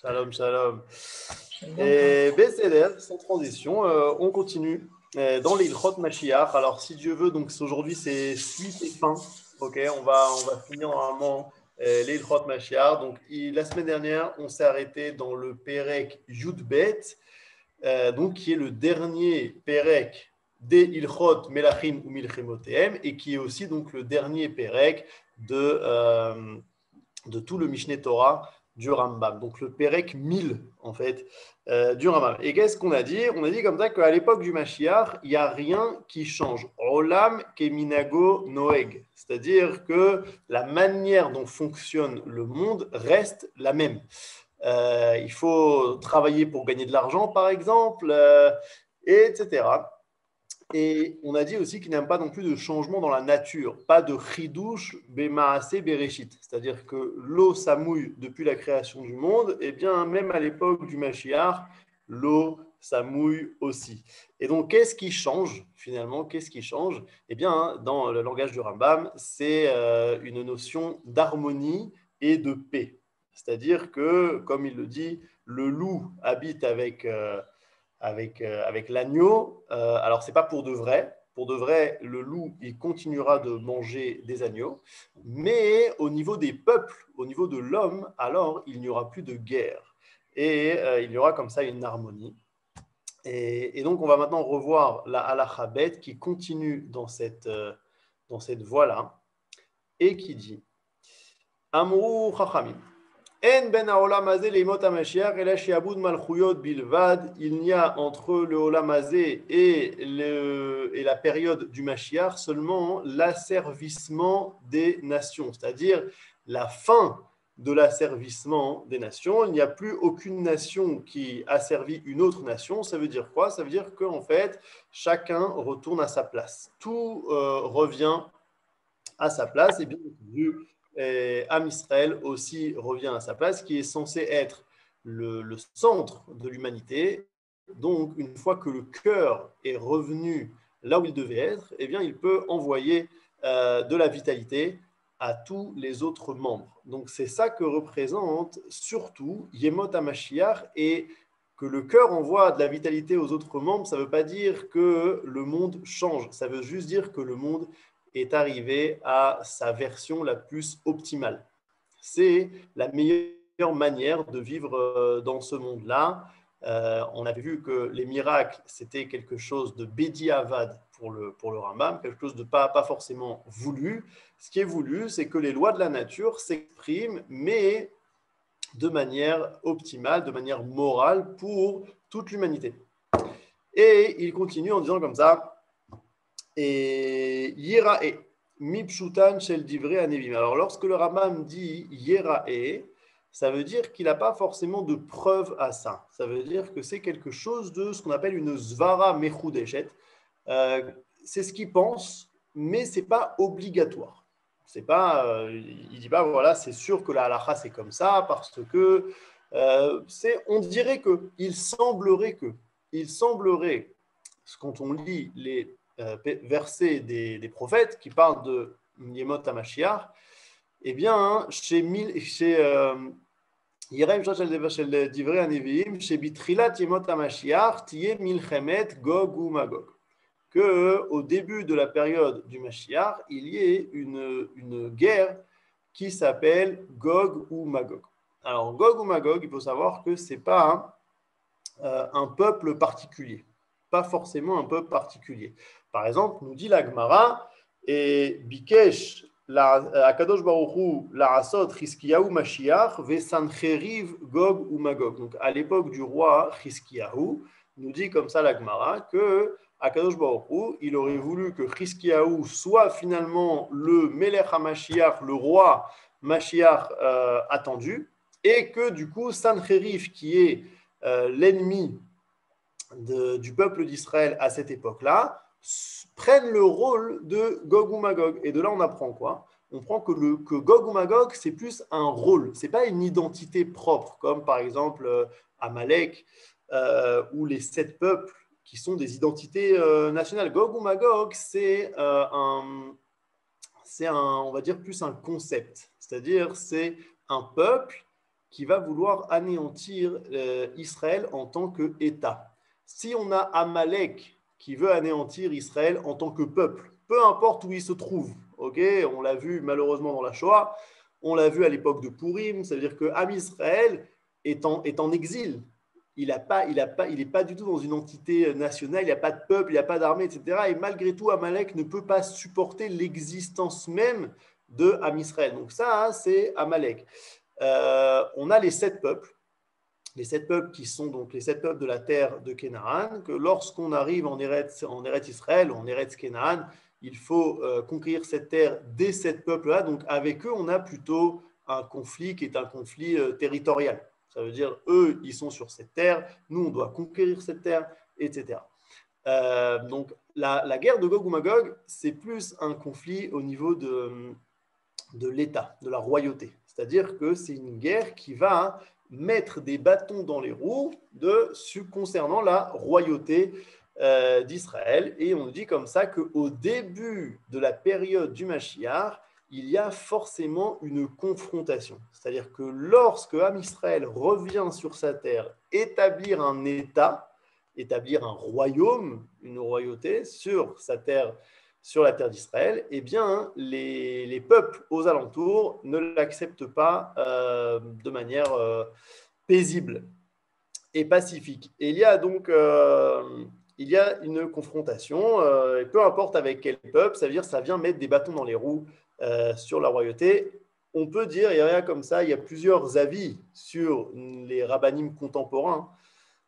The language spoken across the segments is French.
Shalom, shalom. Shalom. Et Bézéder, sans transition, on continue dans l'Ilchot Mashiach. Alors, si Dieu veut, donc aujourd'hui c'est suite et fin. Ok, on va finir normalement l'Ilchot Mashiach. Donc, la semaine dernière, on s'est arrêté dans le Perek Yudbet, donc qui est le dernier Perek des Ilchot Melachim ou Milchemotehem et qui est aussi donc le dernier Perek de tout le Mishneh Torah du Rambam, donc le Perek 1000 en fait du Rambam. Et qu'est-ce qu'on a dit? On a dit comme ça qu'à l'époque du Mashiach, il n'y a rien qui change. Olam keminago noeg, c'est-à-dire que la manière dont fonctionne le monde reste la même. Il faut travailler pour gagner de l'argent, par exemple, etc. Et on a dit aussi qu'il n'y a pas non plus de changement dans la nature, pas de chidouche bemaase bereshit, c'est-à-dire que l'eau s'amouille depuis la création du monde, et bien même à l'époque du Mashiach, l'eau s'amouille aussi. Et donc qu'est-ce qui change finalement? Qu'est-ce qui change? Eh bien dans le langage du Rambam, c'est une notion d'harmonie et de paix. C'est-à-dire que, comme il le dit, le loup habite avec l'agneau. Alors, ce n'est pas pour de vrai. Pour de vrai, le loup, il continuera de manger des agneaux. Mais au niveau des peuples, au niveau de l'homme, alors, il n'y aura plus de guerre. Et il y aura comme ça une harmonie. Et donc, on va maintenant revoir la halakha bet qui continue dans cette voie-là et qui dit Amrou chachamim. En ben haolam hazeh leimot hamashiach ela she'abud malchuyot bilvad. Il n'y a entre le olam hazeh et la période du Mashiach seulement l'asservissement des nations, c'est-à-dire la fin de l'asservissement des nations. Il n'y a plus aucune nation qui asservit une autre nation. Ça veut dire quoi? Ça veut dire qu'en fait, chacun retourne à sa place. Tout revient à sa place. Et bien entendu, Am Israël aussi revient à sa place, qui est censé être le centre de l'humanité. Donc, une fois que le cœur est revenu là où il devait être, eh bien, il peut envoyer de la vitalité à tous les autres membres. Donc, c'est ça que représente surtout Yemot HaMashiach, et que le cœur envoie de la vitalité aux autres membres, ça ne veut pas dire que le monde change, ça veut juste dire que le monde est arrivé à sa version la plus optimale. C'est la meilleure manière de vivre dans ce monde-là. On avait vu que les miracles, c'était quelque chose de bédiavad pour le Rambam, quelque chose de pas forcément voulu. Ce qui est voulu, c'est que les lois de la nature s'expriment, mais de manière optimale, de manière morale pour toute l'humanité. Et il continue en disant comme ça, et Yirae, Mipshutan shel divrei hanevim. Alors, lorsque le Rambam dit Yirae, ça veut dire qu'il n'a pas forcément de preuve à ça. Ça veut dire que c'est quelque chose de ce qu'on appelle une zvara mechudeshet. C'est ce qu'il pense, mais ce n'est pas obligatoire. C'est pas, il ne dit pas, voilà, c'est sûr que la halakha c'est comme ça, parce que on dirait que, il semblerait, quand on lit les versets des prophètes qui parlent de Yemot HaMashiach, eh bien, chez Yirem shel divrei haneviim, chez Bitrilat Yemot HaMashiach, tiye milchemet Gog ou Magog. Qu'au début de la période du Mashiach, il y ait une guerre qui s'appelle Gog ou Magog. Alors, Gog ou Magog, il faut savoir que ce n'est pas un peuple particulier, pas forcément un peuple particulier. Par exemple, nous dit la Gemara, et Bikesh, Akadosh Baruch Hu, La'asot, Chizkiyahu Mashiach, Vesancheriv Gog ou Magog. Donc, à l'époque du roi Chizkiyahu, nous dit comme ça la Gemara que Akadosh Baruch Hu, il aurait voulu que Chizkiyahu soit finalement le Melech HaMashiach, le roi Mashiach attendu, et que du coup, Sancheriv, qui est l'ennemi du peuple d'Israël à cette époque-là, prennent le rôle de Gog ou Magog. Et de là, on apprend quoi? On prend que Gog ou Magog, c'est plus un rôle, c'est pas une identité propre, comme par exemple Amalek ou les 7 peuples qui sont des identités nationales. Gog ou Magog, c'est on va dire plus un concept, c'est-à-dire c'est un peuple qui va vouloir anéantir Israël en tant qu'État. Si on a Amalek qui veut anéantir Israël en tant que peuple, peu importe où il se trouve, okay, on l'a vu malheureusement dans la Shoah, on l'a vu à l'époque de Purim, ça veut dire que Am Israël est en exil. Il n'est pas du tout dans une entité nationale, il n'y a pas de peuple, il n'y a pas d'armée, etc. Et malgré tout, Amalek ne peut pas supporter l'existence même de Am Israël. Donc ça, hein, c'est Amalek. On a les 7 peuples qui sont donc les 7 peuples de la terre de Canaan, que lorsqu'on arrive en Eretz Israël, en Eretz Canaan, il faut conquérir cette terre des 7 peuples-là. Donc avec eux, on a plutôt un conflit qui est un conflit territorial. Ça veut dire, eux, ils sont sur cette terre, nous, on doit conquérir cette terre, etc. Donc la guerre de Gog ou Magog, c'est plus un conflit au niveau de l'État, de la royauté. C'est-à-dire que c'est une guerre qui va mettre des bâtons dans les roues concernant la royauté d'Israël. Et on dit comme ça qu'au début de la période du Mashiach, il y a forcément une confrontation. C'est-à-dire que lorsque Am Israël revient sur sa terre établir un État, établir un royaume, une royauté sur sa terre, sur la terre d'Israël, eh bien, les peuples aux alentours ne l'acceptent pas de manière paisible et pacifique. Et il y a donc une confrontation, et peu importe avec quel peuple, ça veut dire que ça vient mettre des bâtons dans les roues sur la royauté. On peut dire, il y a comme ça, il y a plusieurs avis sur les rabbinim contemporains,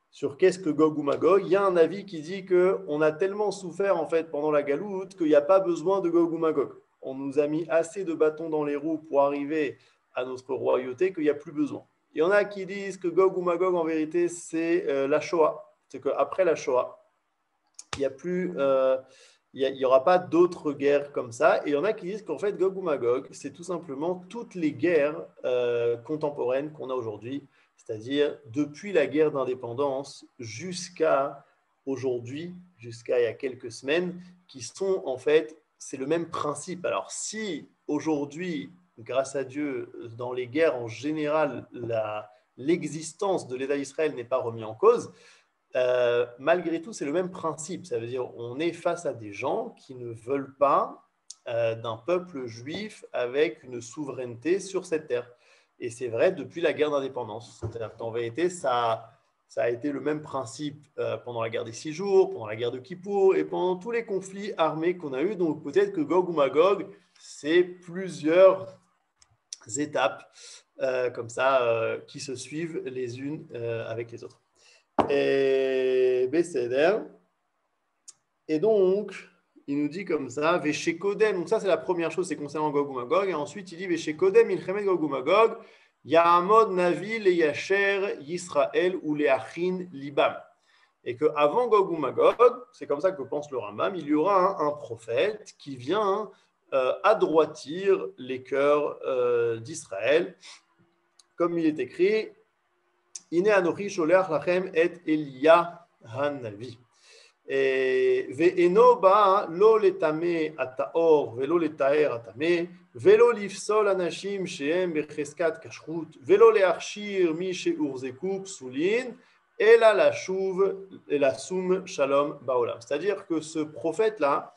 sur qu'est-ce que Gog ou Magog. Il y a un avis qui dit qu'on a tellement souffert en fait pendant la galoute qu'il n'y a pas besoin de Gog ou Magog. On nous a mis assez de bâtons dans les roues pour arriver à notre royauté qu'il n'y a plus besoin. Il y en a qui disent que Gog ou Magog, en vérité, c'est la Shoah. C'est qu'après la Shoah, il n'y a plus... il n'y aura pas d'autres guerres comme ça. Et il y en a qui disent qu'en fait, Gog ou Magog, c'est tout simplement toutes les guerres contemporaines qu'on a aujourd'hui, c'est-à-dire depuis la guerre d'indépendance jusqu'à aujourd'hui, jusqu'à il y a quelques semaines, qui sont en fait, c'est le même principe. Alors si aujourd'hui, grâce à Dieu, dans les guerres en général, l'existence de l'État d'Israël n'est pas remise en cause, malgré tout, c'est le même principe. Ça veut dire on est face à des gens qui ne veulent pas d'un peuple juif avec une souveraineté sur cette terre. Et c'est vrai depuis la guerre d'indépendance. C'est-à-dire qu'en vérité, ça a été le même principe pendant la guerre des 6 jours, pendant la guerre de Kippour et pendant tous les conflits armés qu'on a eus. Donc peut-être que Gog ou Magog, c'est plusieurs étapes comme ça qui se suivent les unes avec les autres. Et donc, il nous dit comme ça, Véché Kodem. Donc, ça, c'est la première chose, c'est concernant Gog ou Magog. Et ensuite, il dit Véché Kodem, Ilchemet Gog ou Magog, Yahamod Navi, le Yacher, Yisraël ou le Achin, Libam. Et qu'avant Gog ou Magog, c'est comme ça que pense le Rambam, il y aura un prophète qui vient adroitir les cœurs d'Israël. Comme il est écrit, Ine anochi sholeach lachem et Elia hanavi. Ve'eno ba lo letame ataor velo letaer atame velo lifsol anashim shehem becheskat kashrut velo leachshir mi sheurzeku psulin ela lashuv elasum shalom baolam. C'est-à-dire que ce prophète-là,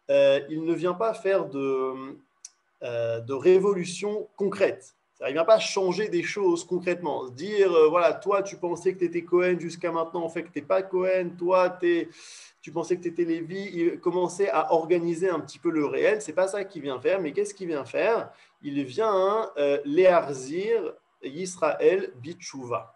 il ne vient pas faire de révolution concrète. Il ne vient pas changer des choses concrètement. Dire, voilà, toi, tu pensais que tu étais Cohen jusqu'à maintenant, en fait, que tu n'es pas Cohen. Toi, tu pensais que tu étais Lévi. Il commençait à organiser un petit peu le réel. Ce n'est pas ça qu'il vient faire. Mais qu'est-ce qu'il vient faire? Il vient léarzir Yisraël bitchouva.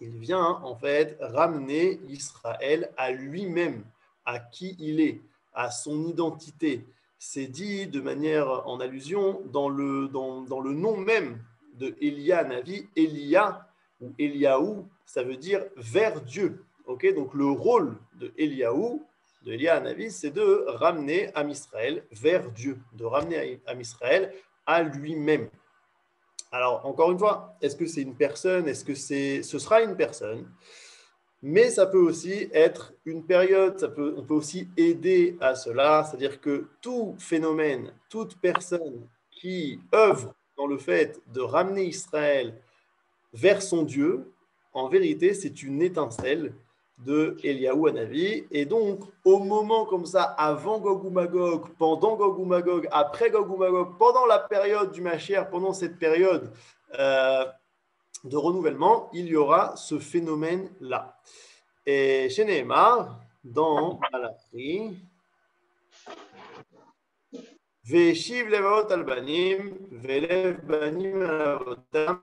Il vient, en fait, ramener Israël à lui-même, à qui il est, à son identité. C'est dit de manière en allusion dans le nom même de Elia Navi. Elia ou Eliaou, ça veut dire vers Dieu. Okay, donc le rôle de Eliaou, de Elia Navi, c'est de ramener Am Israël vers Dieu, de ramener Am Israël à lui-même. Alors, encore une fois, est-ce que c'est une personne? Est-ce que ce sera une personne? Mais ça peut aussi être une période, on peut aussi aider à cela, c'est-à-dire que tout phénomène, toute personne qui œuvre dans le fait de ramener Israël vers son Dieu, en vérité, c'est une étincelle de Eliyahu Hanavi. Et donc, au moment comme ça, avant Gog ou Magog, pendant Gog ou Magog, après Gog ou Magog, pendant la période du Mashiach, pendant cette période de renouvellement, il y aura ce phénomène-là. Et chez Nehemar, dans Malachi, Veshiv levavot al banim, velev banim al avotam.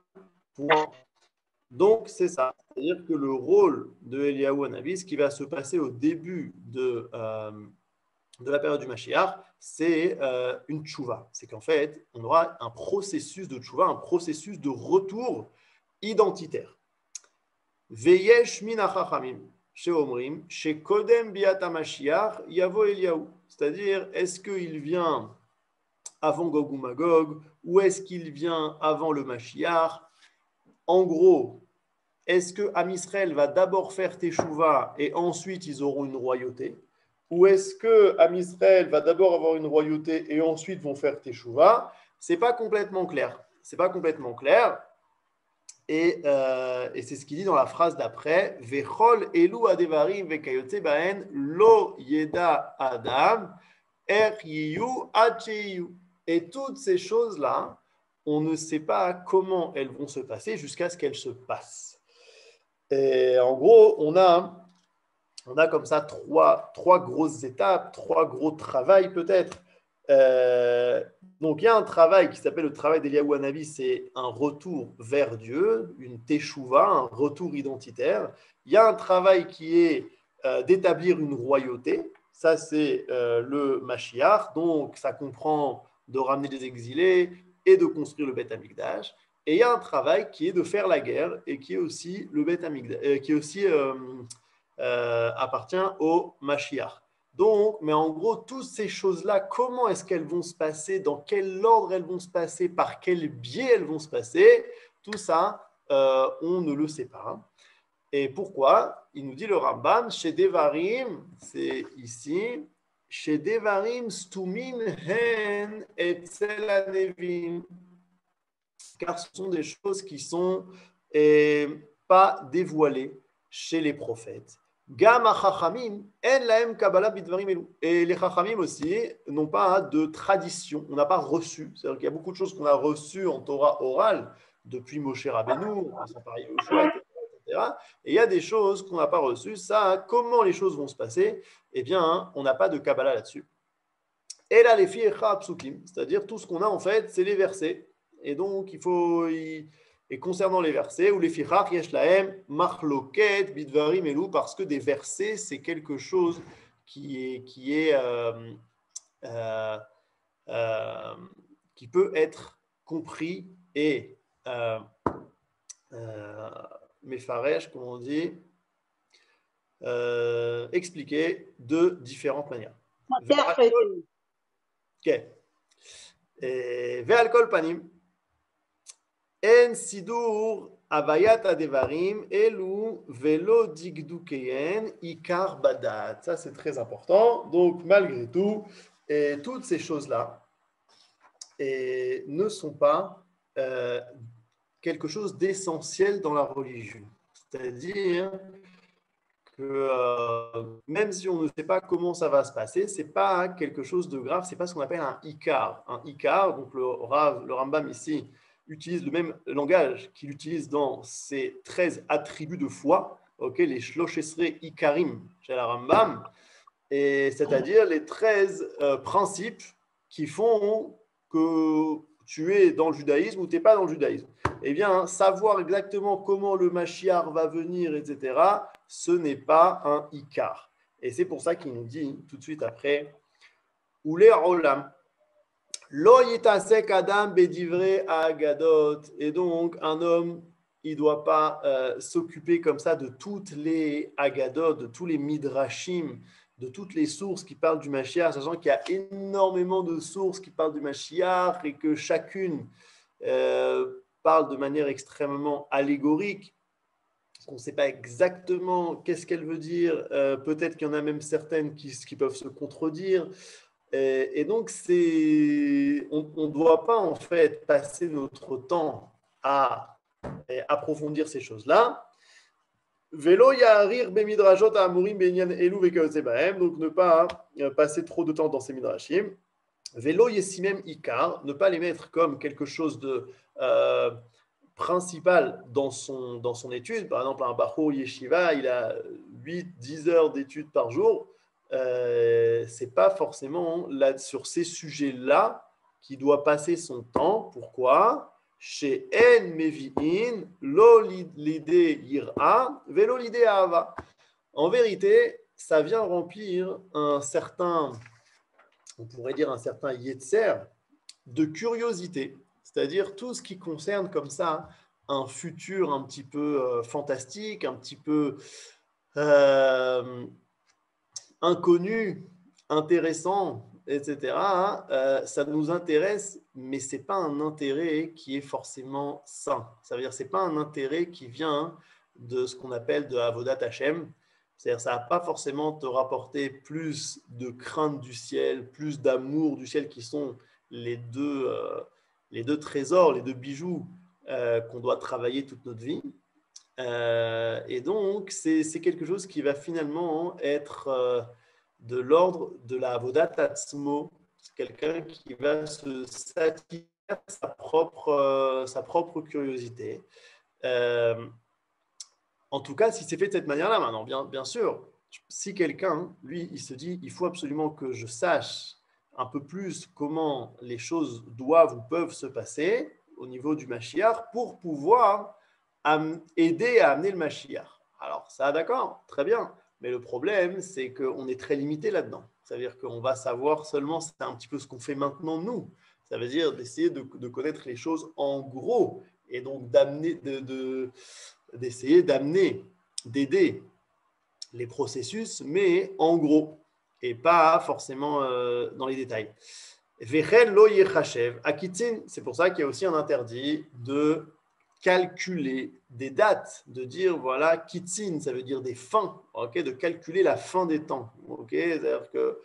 Donc, c'est ça. C'est-à-dire que le rôle de Eliyahu Hanavi, ce qui va se passer au début de la période du Mashiach, c'est une tchouva. C'est qu'en fait, on aura un processus de tchouva, un processus de retour identitaire. Veyesh min hachachamim sheomrim shekodem biat hamashiach yavo Eliyahu. C'est-à-dire, est-ce qu'il vient avant Gog ou Magog ou est-ce qu'il vient avant le Mashiach? En gros, est-ce que Am Israël va d'abord faire Teshuvah et ensuite ils auront une royauté? Ou est-ce que Am Israël va d'abord avoir une royauté et ensuite vont faire Teshuvah? C'est pas complètement clair. C'est pas complètement clair. Et c'est ce qu'il dit dans la phrase d'après. Vechol elu adevarim vekayotze baen lo yeda adam er yiyu ad sheyiyu. Et toutes ces choses-là, on ne sait pas comment elles vont se passer jusqu'à ce qu'elles se passent. Et en gros, on a comme ça trois grosses étapes, trois gros travails peut-être. Donc il y a un travail qui s'appelle le travail d'Eliyahu Hanavi, c'est un retour vers Dieu, une teshuva, un retour identitaire. Il y a un travail qui est d'établir une royauté, ça c'est le Mashiach, donc ça comprend de ramener des exilés et de construire le Beth Amikdash. Et il y a un travail qui est de faire la guerre et qui est aussi le Beth Amikdash, qui est aussi appartient au Mashiach. Donc, mais en gros, toutes ces choses-là, comment est-ce qu'elles vont se passer, dans quel ordre elles vont se passer, par quel biais elles vont se passer, tout ça, on ne le sait pas. Et pourquoi? Il nous dit le Rambam, chez Devarim, c'est ici, chez Devarim stumin hen etzel hanevim, car ce sont des choses qui sont pas dévoilées chez les prophètes. Gam ha-chachamim, en lahem kabbalah bidvarim elu. Et les chachamim aussi n'ont pas de tradition, on n'a pas reçu. C'est-à-dire qu'il y a beaucoup de choses qu'on a reçues en Torah orale, depuis Moshe Rabbeinu, en passant par Yehoshua, etc. Et il y a des choses qu'on n'a pas reçues. Ça, comment les choses vont se passer? Eh bien, on n'a pas de kabbalah là-dessus. Et là, les filles psukim, c'est-à-dire tout ce qu'on a en fait, c'est les versets. Et donc, et concernant les versets, ou les fichach yesh lahem machloket bidvarim elu, parce que des versets, c'est quelque chose qui peut être compris et mefaresh, comme on dit, expliqué de différentes manières. Okay. Ve'al kol panim en sidur avayat adevarim elu velo digdukeyen ikar badat. Ça c'est très important. Donc malgré tout, et toutes ces choses-là ne sont pas quelque chose d'essentiel dans la religion. C'est-à-dire que même si on ne sait pas comment ça va se passer, ce n'est pas quelque chose de grave, ce n'est pas ce qu'on appelle un ikar. Un ikar, donc le Rambam ici utilise le même langage qu'il utilise dans ses 13 attributs de foi, okay, les shlosh esrei ikarim chez la Rambam, et c'est-à-dire les 13 principes qui font que tu es dans le judaïsme ou tu n'es pas dans le judaïsme. Eh bien, savoir exactement comment le Mashiach va venir, etc., ce n'est pas un ikar. Et c'est pour ça qu'il nous dit tout de suite après, Oulé olam, lo yitasek adam bedivre agadot. Et donc, un homme, il ne doit pas s'occuper comme ça de toutes les agadot, de tous les midrashim, de toutes les sources qui parlent du Mashiach, sachant qu'il y a énormément de sources qui parlent du Mashiach et que chacune parle de manière extrêmement allégorique. On ne sait pas exactement qu'est-ce qu'elle veut dire. Peut-être qu'il y en a même certaines qui peuvent se contredire. Et donc, on ne doit pas en fait passer notre temps à approfondir ces choses-là. Vélo yarir bemidrashot amurim benyan elu vekeotzebahem, donc ne pas passer trop de temps dans ces midrashim. Vélo yesimem ikar, ne pas les mettre comme quelque chose de principal dans son étude. Par exemple, un Bachur Yeshiva, il a 8-10 heures d'études par jour. C'est pas forcément là, sur ces sujets-là qu'il doit passer son temps. Pourquoi? Chez En Mevi'in, lo l'idée ira, vélo l'idée ava. En vérité, ça vient remplir un certain, on pourrait dire un certain yetzer de curiosité, c'est-à-dire tout ce qui concerne comme ça un futur un petit peu fantastique, un petit peu inconnu, intéressant, etc. Ça nous intéresse, mais ce n'est pas un intérêt qui est forcément sain. Ça veut dire que ce n'est pas un intérêt qui vient de ce qu'on appelle de Avodat Hashem. C'est-à-dire que ça ne va pas forcément te rapporter plus de crainte du ciel, plus d'amour du ciel, qui sont les deux trésors, les deux bijoux qu'on doit travailler toute notre vie. Et donc, c'est quelque chose qui va finalement être de l'ordre de la avodat atzmo. C'est quelqu'un qui va se satisfaire sa propre curiosité. En tout cas, si c'est fait de cette manière-là, maintenant, bien sûr, si quelqu'un, lui, il se dit, il faut absolument que je sache un peu plus comment les choses doivent ou peuvent se passer au niveau du Mashiach pour pouvoir aider à amener le Mashiach. Alors, ça, d'accord, très bien. Mais le problème, c'est qu'on est très limité là-dedans. Ça veut dire qu'on va savoir seulement, c'est un petit peu ce qu'on fait maintenant, nous. Ça veut dire d'essayer de connaître les choses en gros et donc d'essayer d'amener, d'aider les processus, mais en gros, et pas forcément dans les détails. Vechen lo yechashev. Akitzin, c'est pour ça qu'il y a aussi un interdit de calculer des dates, de dire, voilà, kitzin, ça veut dire des fins, okay, de calculer la fin des temps. Okay, c'est-à-dire qu'il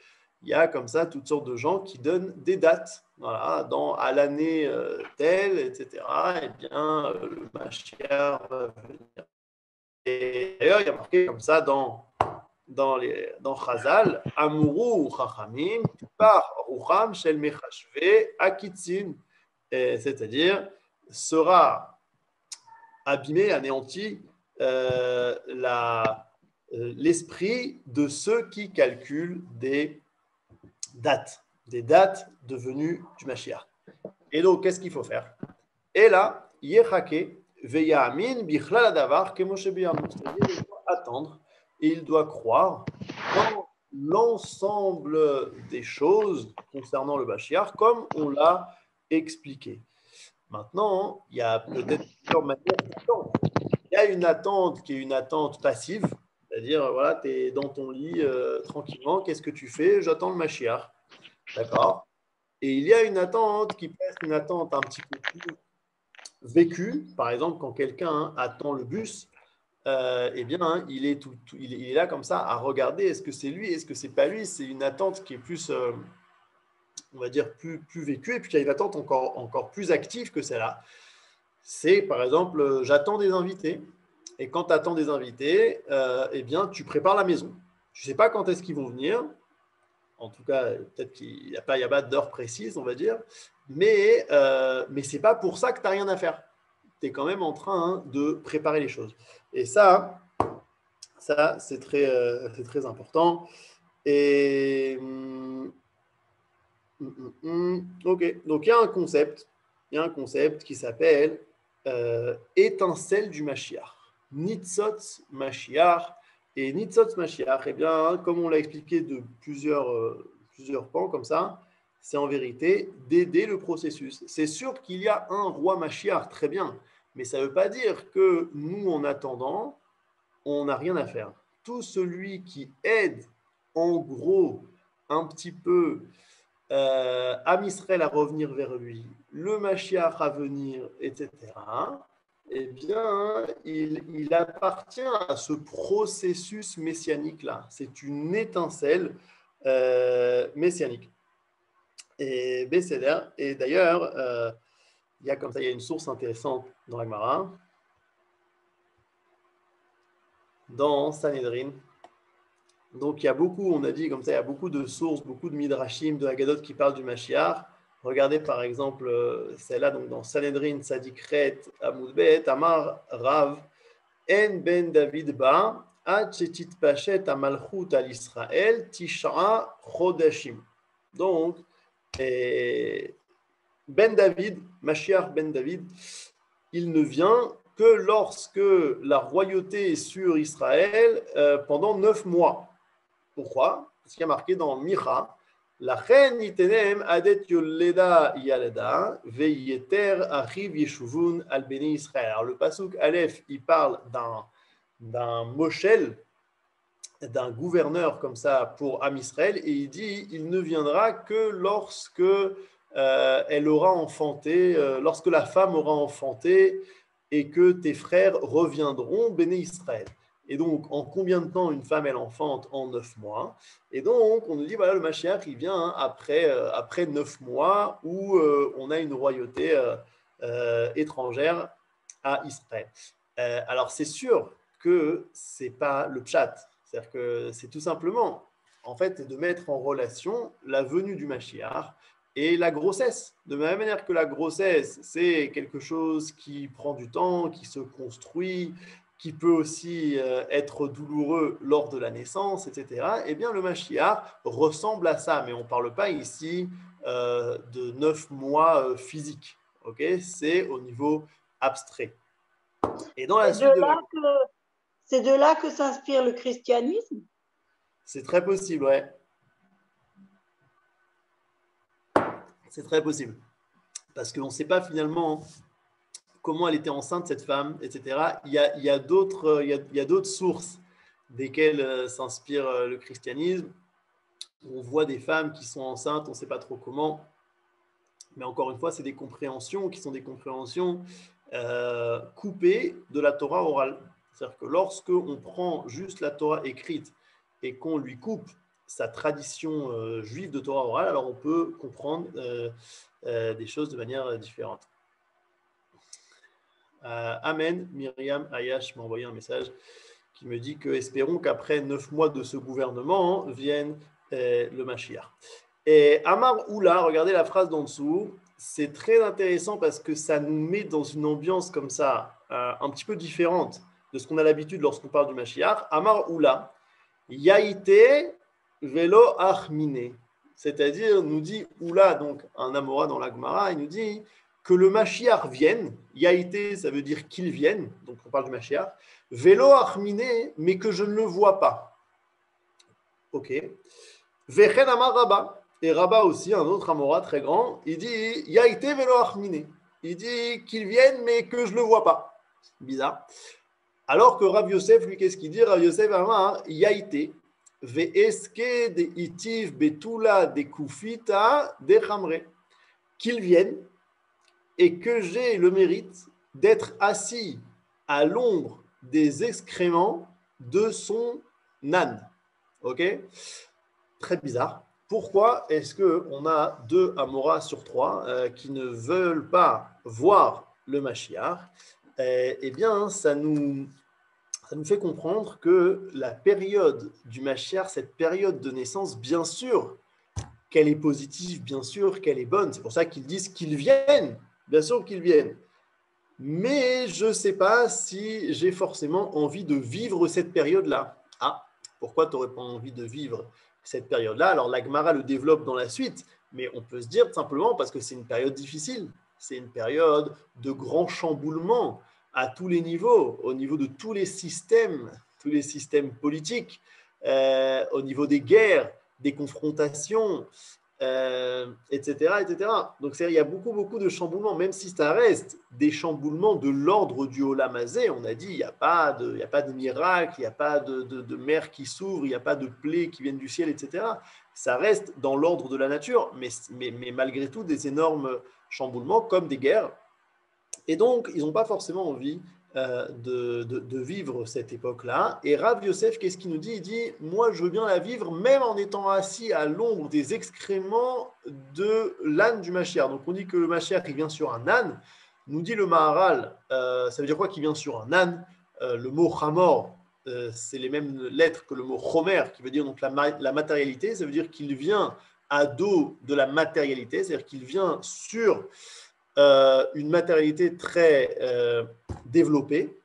y a comme ça toutes sortes de gens qui donnent des dates, voilà, à l'année telle, etc. Et bien, le Mashiach va venir. Et d'ailleurs, il y a marqué comme ça dans Chazal, Amuru Chachamim, par Rucham Shel Mechashve Akitzin, c'est-à-dire sera abîmé, anéanti l'esprit de ceux qui calculent des dates devenues du Mashiach. Et donc, qu'est-ce qu'il faut faire? Et là, Yechake Veyamin Bichlal Adavar Kemoshe Biyam, c'est-à-dire il doit attendre et il doit croire dans l'ensemble des choses concernant le Mashiach, comme on l'a expliqué. Maintenant, il y a peut-être plusieurs manières d'attendre. Il y a une attente qui est une attente passive, c'est-à-dire, voilà, tu es dans ton lit tranquillement, qu'est-ce que tu fais? J'attends le Mashiach. D'accord? Et il y a une attente qui peut être une attente un petit peu plus vécue. Par exemple, quand quelqu'un attend le bus, eh bien, il est là comme ça à regarder, est-ce que c'est lui, est-ce que c'est pas lui? C'est une attente qui est plus, on va dire, plus vécue. Et puis, il y a une attente encore plus active que celle-là. C'est, par exemple, j'attends des invités. Et quand tu attends des invités, eh bien, tu prépares la maison. Tu ne sais pas quand est-ce qu'ils vont venir. En tout cas, peut-être qu'il n'y a pas d'heure précise, on va dire. Mais ce n'est pas pour ça que tu n'as rien à faire. Tu es quand même en train de préparer les choses. Et ça c'est très important. Et ok, donc il y a un concept qui s'appelle étincelle du Mashiach, Nitzot Mashiach. Et Nitzot Mashiach, eh bien, comme on l'a expliqué de plusieurs pans comme ça, c'est en vérité d'aider le processus. C'est sûr qu'il y a un roi Mashiach, très bien, mais ça ne veut pas dire que nous, en attendant, on n'a rien à faire. Tout celui qui aide, en gros, un petit peu Am Israël à revenir vers lui, le Mashiach à venir, etc., eh bien, il appartient à ce processus messianique-là. C'est une étincelle messianique. Et d'ailleurs, il y a une source intéressante dans la Gemara dans Sanhedrin. Donc il y a beaucoup, on a dit comme ça, il y a beaucoup de sources, beaucoup de midrashim, de Haggadot qui parlent du Mashiach. Regardez par exemple celle-là, donc dans Sanhedrin, Sadikret, Amoudbet, Amar, Rav, En ben David ba, Ad shetit pachet amalchut al Israël, Tisha chodashim. Donc, Ben David, Mashiach Ben David, il ne vient que lorsque la royauté est sur Israël pendant 9 mois. Pourquoi? Parce qu'il y a marqué dans Micha, la reine itenem adet yoleda yaleda veyeter achiv yeshuvun al beni Israël. Alors le pasuk Aleph, il parle d'un moshel, d'un gouverneur comme ça pour Am Israël, et il dit il ne viendra que lorsque elle aura enfanté, lorsque la femme aura enfanté et que tes frères reviendront béné Israël. Et donc, en combien de temps une femme, elle enfante? En 9 mois. Et donc, on nous dit, voilà, le Mashiach, il vient après 9 mois où on a une royauté étrangère à Israël. Alors, c'est sûr que ce n'est pas le pshat. C'est-à-dire que c'est tout simplement, en fait, de mettre en relation la venue du Mashiach et la grossesse. De la même manière que la grossesse, c'est quelque chose qui prend du temps, qui se construit, qui peut aussi être douloureux lors de la naissance, etc. Eh bien, le Mashiach ressemble à ça, mais on ne parle pas ici de 9 mois physiques. Okay, c'est au niveau abstrait. Et dans la suite de la... C'est de là que s'inspire le christianisme? C'est très possible, ouais. C'est très possible. Parce qu'on ne sait pas finalement comment elle était enceinte, cette femme, etc. Il y a d'autres sources desquelles s'inspire le christianisme. On voit des femmes qui sont enceintes, on ne sait pas trop comment. Mais encore une fois, c'est des compréhensions qui sont des compréhensions coupées de la Torah orale. C'est-à-dire que lorsque on prend juste la Torah écrite et qu'on lui coupe sa tradition juive de Torah orale, alors on peut comprendre des choses de manière différente. Amen. Myriam Ayash m'a envoyé un message qui me dit que espérons qu'après 9 mois de ce gouvernement vienne le Mashiach. Et Amar Oula, regardez la phrase d'en dessous, c'est très intéressant parce que ça nous met dans une ambiance comme ça, un petit peu différente de ce qu'on a l'habitude lorsqu'on parle du Mashiach. Amar Oula, Yaïté velo achmine, c'est-à-dire, nous dit Oula, donc un Amora dans la Gemara, il nous dit que le Mashiach vienne, Yaïté, ça veut dire qu'il vienne, donc on parle du Mashiach, velo achmine, mais que je ne le vois pas. Ok. Vechen Amar Rabba. Et Rabba aussi, un autre Amora très grand, il dit Yaïté velo achmine. Il dit qu'il vienne, mais que je ne le vois pas. Bizarre. Alors que Rav Yosef, lui, qu'est-ce qu'il dit? Rav Yosef Amar Yaïté ve'eske de itiv betula de kufita de chamre. Qu'il vienne et que j'ai le mérite d'être assis à l'ombre des excréments de son âne. Ok? Très bizarre. Pourquoi est-ce qu'on a 2 Amoras sur 3 qui ne veulent pas voir le Mashiach? Eh bien, ça nous fait comprendre que la période du Mashiach, cette période de naissance, bien sûr qu'elle est positive, bien sûr qu'elle est bonne. C'est pour ça qu'ils disent qu'ils viennent, bien sûr qu'ils viennent. Mais je ne sais pas si j'ai forcément envie de vivre cette période-là. Ah, pourquoi tu n'aurais pas envie de vivre cette période-là? Alors, la Gemara le développe dans la suite, mais on peut se dire simplement parce que c'est une période difficile. C'est une période de grand chamboulement à tous les niveaux, au niveau de tous les systèmes politiques, au niveau des guerres, des confrontations, etc., etc. Donc, il y a beaucoup de chamboulements, même si ça reste des chamboulements de l'ordre du Olam Hazé. On a dit, il n'y a pas de miracle, il n'y a pas de mer qui s'ouvre, il n'y a pas de plaies qui viennent du ciel, etc. Ça reste dans l'ordre de la nature, mais malgré tout, des énormes chamboulements comme des guerres. Et donc, ils n'ont pas forcément envie de vivre cette époque-là. Et Rav Yosef, qu'est-ce qu'il nous dit? Il dit, moi, je veux bien la vivre, même en étant assis à l'ombre des excréments de l'âne du Mashiach. Donc, on dit que le Mashiach, il vient sur un âne. Nous dit le Maharal, ça veut dire quoi qu'il vient sur un âne? Le mot Hamor, c'est les mêmes lettres que le mot chomer, qui veut dire donc la matérialité. Ça veut dire qu'il vient à dos de la matérialité, c'est-à-dire qu'il vient sur une matérialité très développée,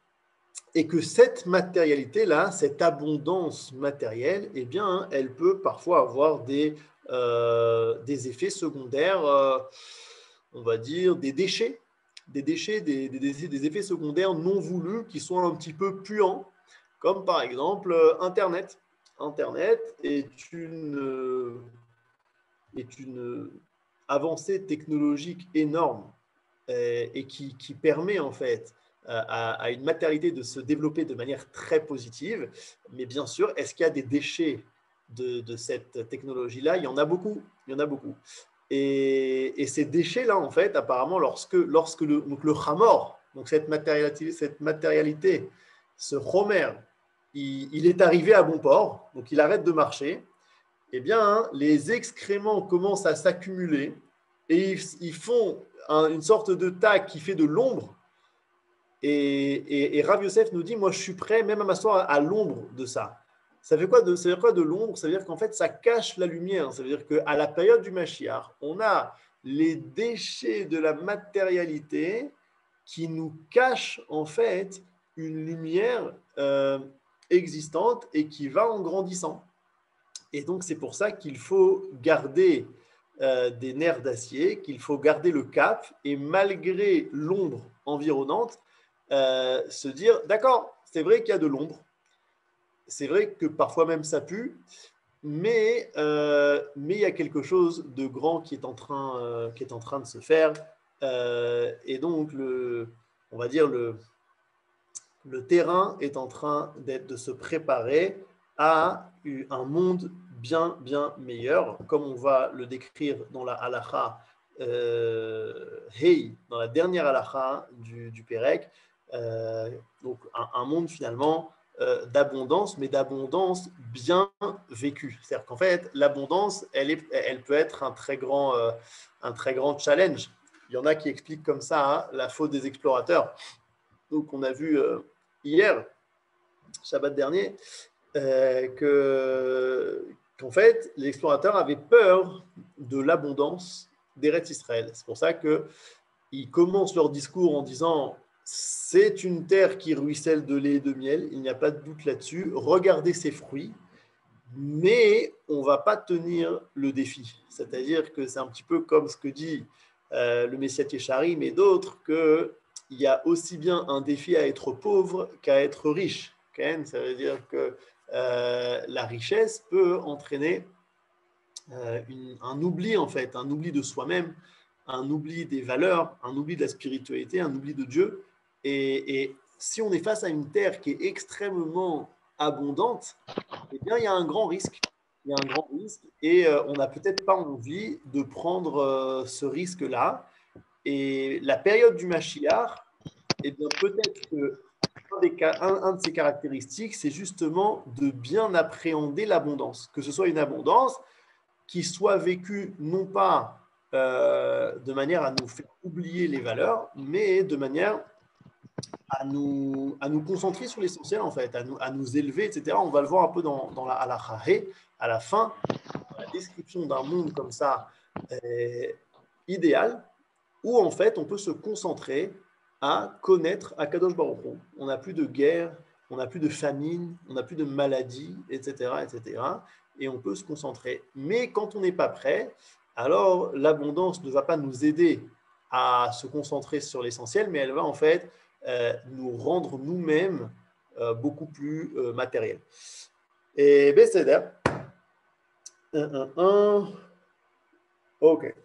et que cette matérialité-là, cette abondance matérielle, eh bien, elle peut parfois avoir des effets secondaires, on va dire des déchets, des effets secondaires non voulus qui sont un petit peu puants, comme par exemple Internet. Internet est une avancée technologique énorme et qui permet en fait à une matérialité de se développer de manière très positive. Mais bien sûr, est-ce qu'il y a des déchets de cette technologie-là? Il y en a beaucoup. Il y en a beaucoup. Et ces déchets-là, en fait, apparemment, lorsque le chamor, donc cette matérialité, ce chomer, il est arrivé à bon port, donc il arrête de marcher, eh bien, les excréments commencent à s'accumuler et ils font une sorte de tas qui fait de l'ombre. Et Rav Yosef nous dit, moi, je suis prêt même à m'asseoir à l'ombre de ça. Ça veut dire quoi de l'ombre? Ça veut dire qu'en fait, ça cache la lumière. Ça veut dire qu'à la période du Mashiach, on a les déchets de la matérialité qui nous cachent en fait une lumière existante et qui va en grandissant. Et donc, c'est pour ça qu'il faut garder des nerfs d'acier, qu'il faut garder le cap et malgré l'ombre environnante, se dire, d'accord, c'est vrai qu'il y a de l'ombre, c'est vrai que parfois même ça pue, mais il y a quelque chose de grand qui est en train de se faire. Et donc, on va dire, le terrain est en train de se préparer à un monde bien, bien meilleur, comme on va le décrire dans la halakha Hey, dans la dernière halakha du Pérec. Donc un monde finalement d'abondance, mais d'abondance bien vécue. C'est-à-dire qu'en fait, l'abondance, elle peut être un très grand challenge. Il y en a qui expliquent comme ça la faute des explorateurs. Donc on a vu hier, Shabbat dernier, qu'en fait, les explorateurs avaient peur de l'abondance d'Eretz Israël. C'est pour ça qu'ils commencent leur discours en disant c'est une terre qui ruisselle de lait et de miel, il n'y a pas de doute là-dessus, regardez ses fruits, mais on ne va pas tenir le défi. C'est-à-dire que c'est un petit peu comme ce que dit le Messiah Yesharim et d'autres, qu'il y a aussi bien un défi à être pauvre qu'à être riche. Ça veut dire que la richesse peut entraîner un oubli en fait, un oubli de soi-même, un oubli des valeurs, un oubli de la spiritualité, un oubli de Dieu. Et si on est face à une terre qui est extrêmement abondante, eh bien il y a un grand risque. Il y a un grand risque et on n'a peut-être pas envie de prendre ce risque-là. Et la période du Mashiach, eh bien peut-être que un de ses caractéristiques, c'est justement de bien appréhender l'abondance. Que ce soit une abondance qui soit vécue non pas de manière à nous faire oublier les valeurs, mais de manière à nous concentrer sur l'essentiel, en fait, à nous élever, etc. On va le voir un peu dans la halakha à la fin, la description d'un monde comme ça idéal, où en fait on peut se concentrer à connaître Akadosh Baruch Hu. On n'a plus de guerre, on n'a plus de famine, on n'a plus de maladie, etc., etc. Et on peut se concentrer. Mais quand on n'est pas prêt, alors l'abondance ne va pas nous aider à se concentrer sur l'essentiel, mais elle va en fait nous rendre nous-mêmes beaucoup plus matériels. Et Besséder. Ok.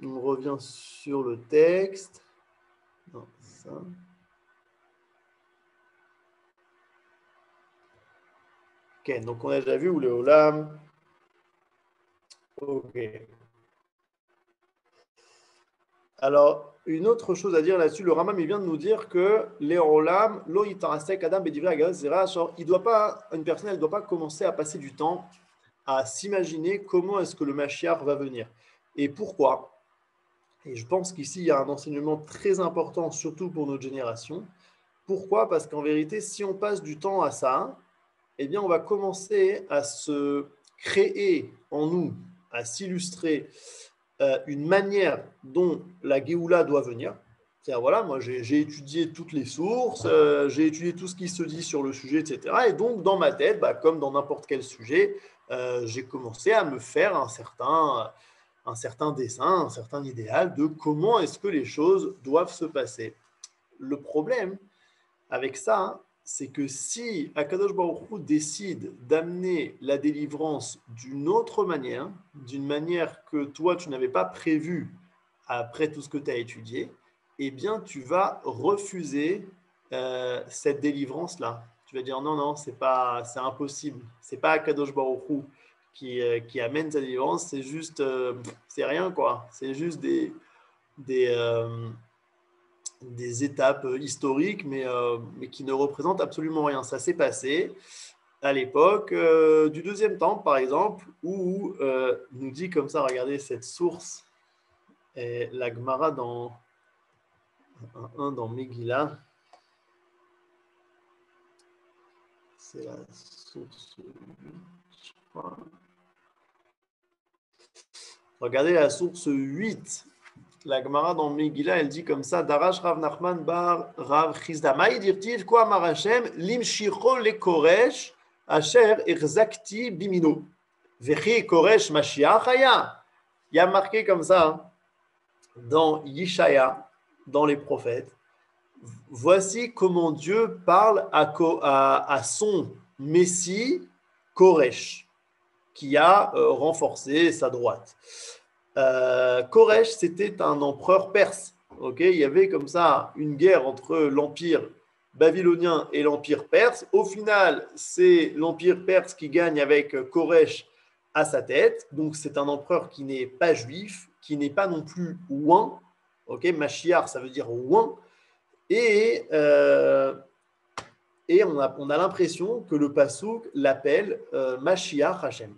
On revient sur le texte. Non, ça. Ok, donc on a déjà vu où le Olam. Ok. Alors, une autre chose à dire là-dessus, le Rambam il vient de nous dire que les Olam, lo yitarasek adam bedivre agaz zera, il doit pas, une personne, elle ne doit pas commencer à passer du temps à s'imaginer comment est-ce que le Mashiach va venir. Et pourquoi? Et je pense qu'ici, il y a un enseignement très important, surtout pour notre génération, Pourquoi? Parce qu'en vérité, si on passe du temps à ça, eh bien, on va commencer à se créer en nous, à s'illustrer une manière dont la Géoula doit venir. C'est-à-dire, voilà, moi j'ai étudié toutes les sources, j'ai étudié tout ce qui se dit sur le sujet, etc. Et donc, dans ma tête, comme dans n'importe quel sujet, j'ai commencé à me faire un certain dessin, un certain idéal de comment est-ce que les choses doivent se passer. Le problème avec ça, c'est que si Akadosh Baruch Hu décide d'amener la délivrance d'une autre manière, d'une manière que toi, tu n'avais pas prévue après tout ce que tu as étudié, eh bien, tu vas refuser cette délivrance-là. Tu vas dire non, non, c'est impossible. C'est pas Akadosh Baruch Hu qui amène sa délivrance, c'est juste, c'est rien, quoi. C'est juste des, des étapes historiques, mais qui ne représentent absolument rien. Ça s'est passé à l'époque du deuxième temple, par exemple, où nous dit comme ça, regardez cette source, et la Gemara dans 1 dans Megillah, c'est la source 8, je crois. Regardez la source 8. La Gemara dans Megillah, elle dit comme ça, Darash Rav Nachman bar Rav Chizda. Maï dirtiv quoi marachem lim shiro le koresh asher erzakti bimino. Vechi koresh mashiach haya. Il y a marqué comme ça dans Yishaya, dans les prophètes. Voici comment Dieu parle à son Messie Koresh, qui a renforcé sa droite. Koresh, c'était un empereur perse. Okay, il y avait comme ça une guerre entre l'empire babylonien et l'empire perse. Au final, c'est l'empire perse qui gagne avec Koresh à sa tête. Donc, c'est un empereur qui n'est pas juif, qui n'est pas non plus ouin. Okay, Mashiach, ça veut dire ouin. Et on a l'impression que le Passouk l'appelle Mashiach Hashem.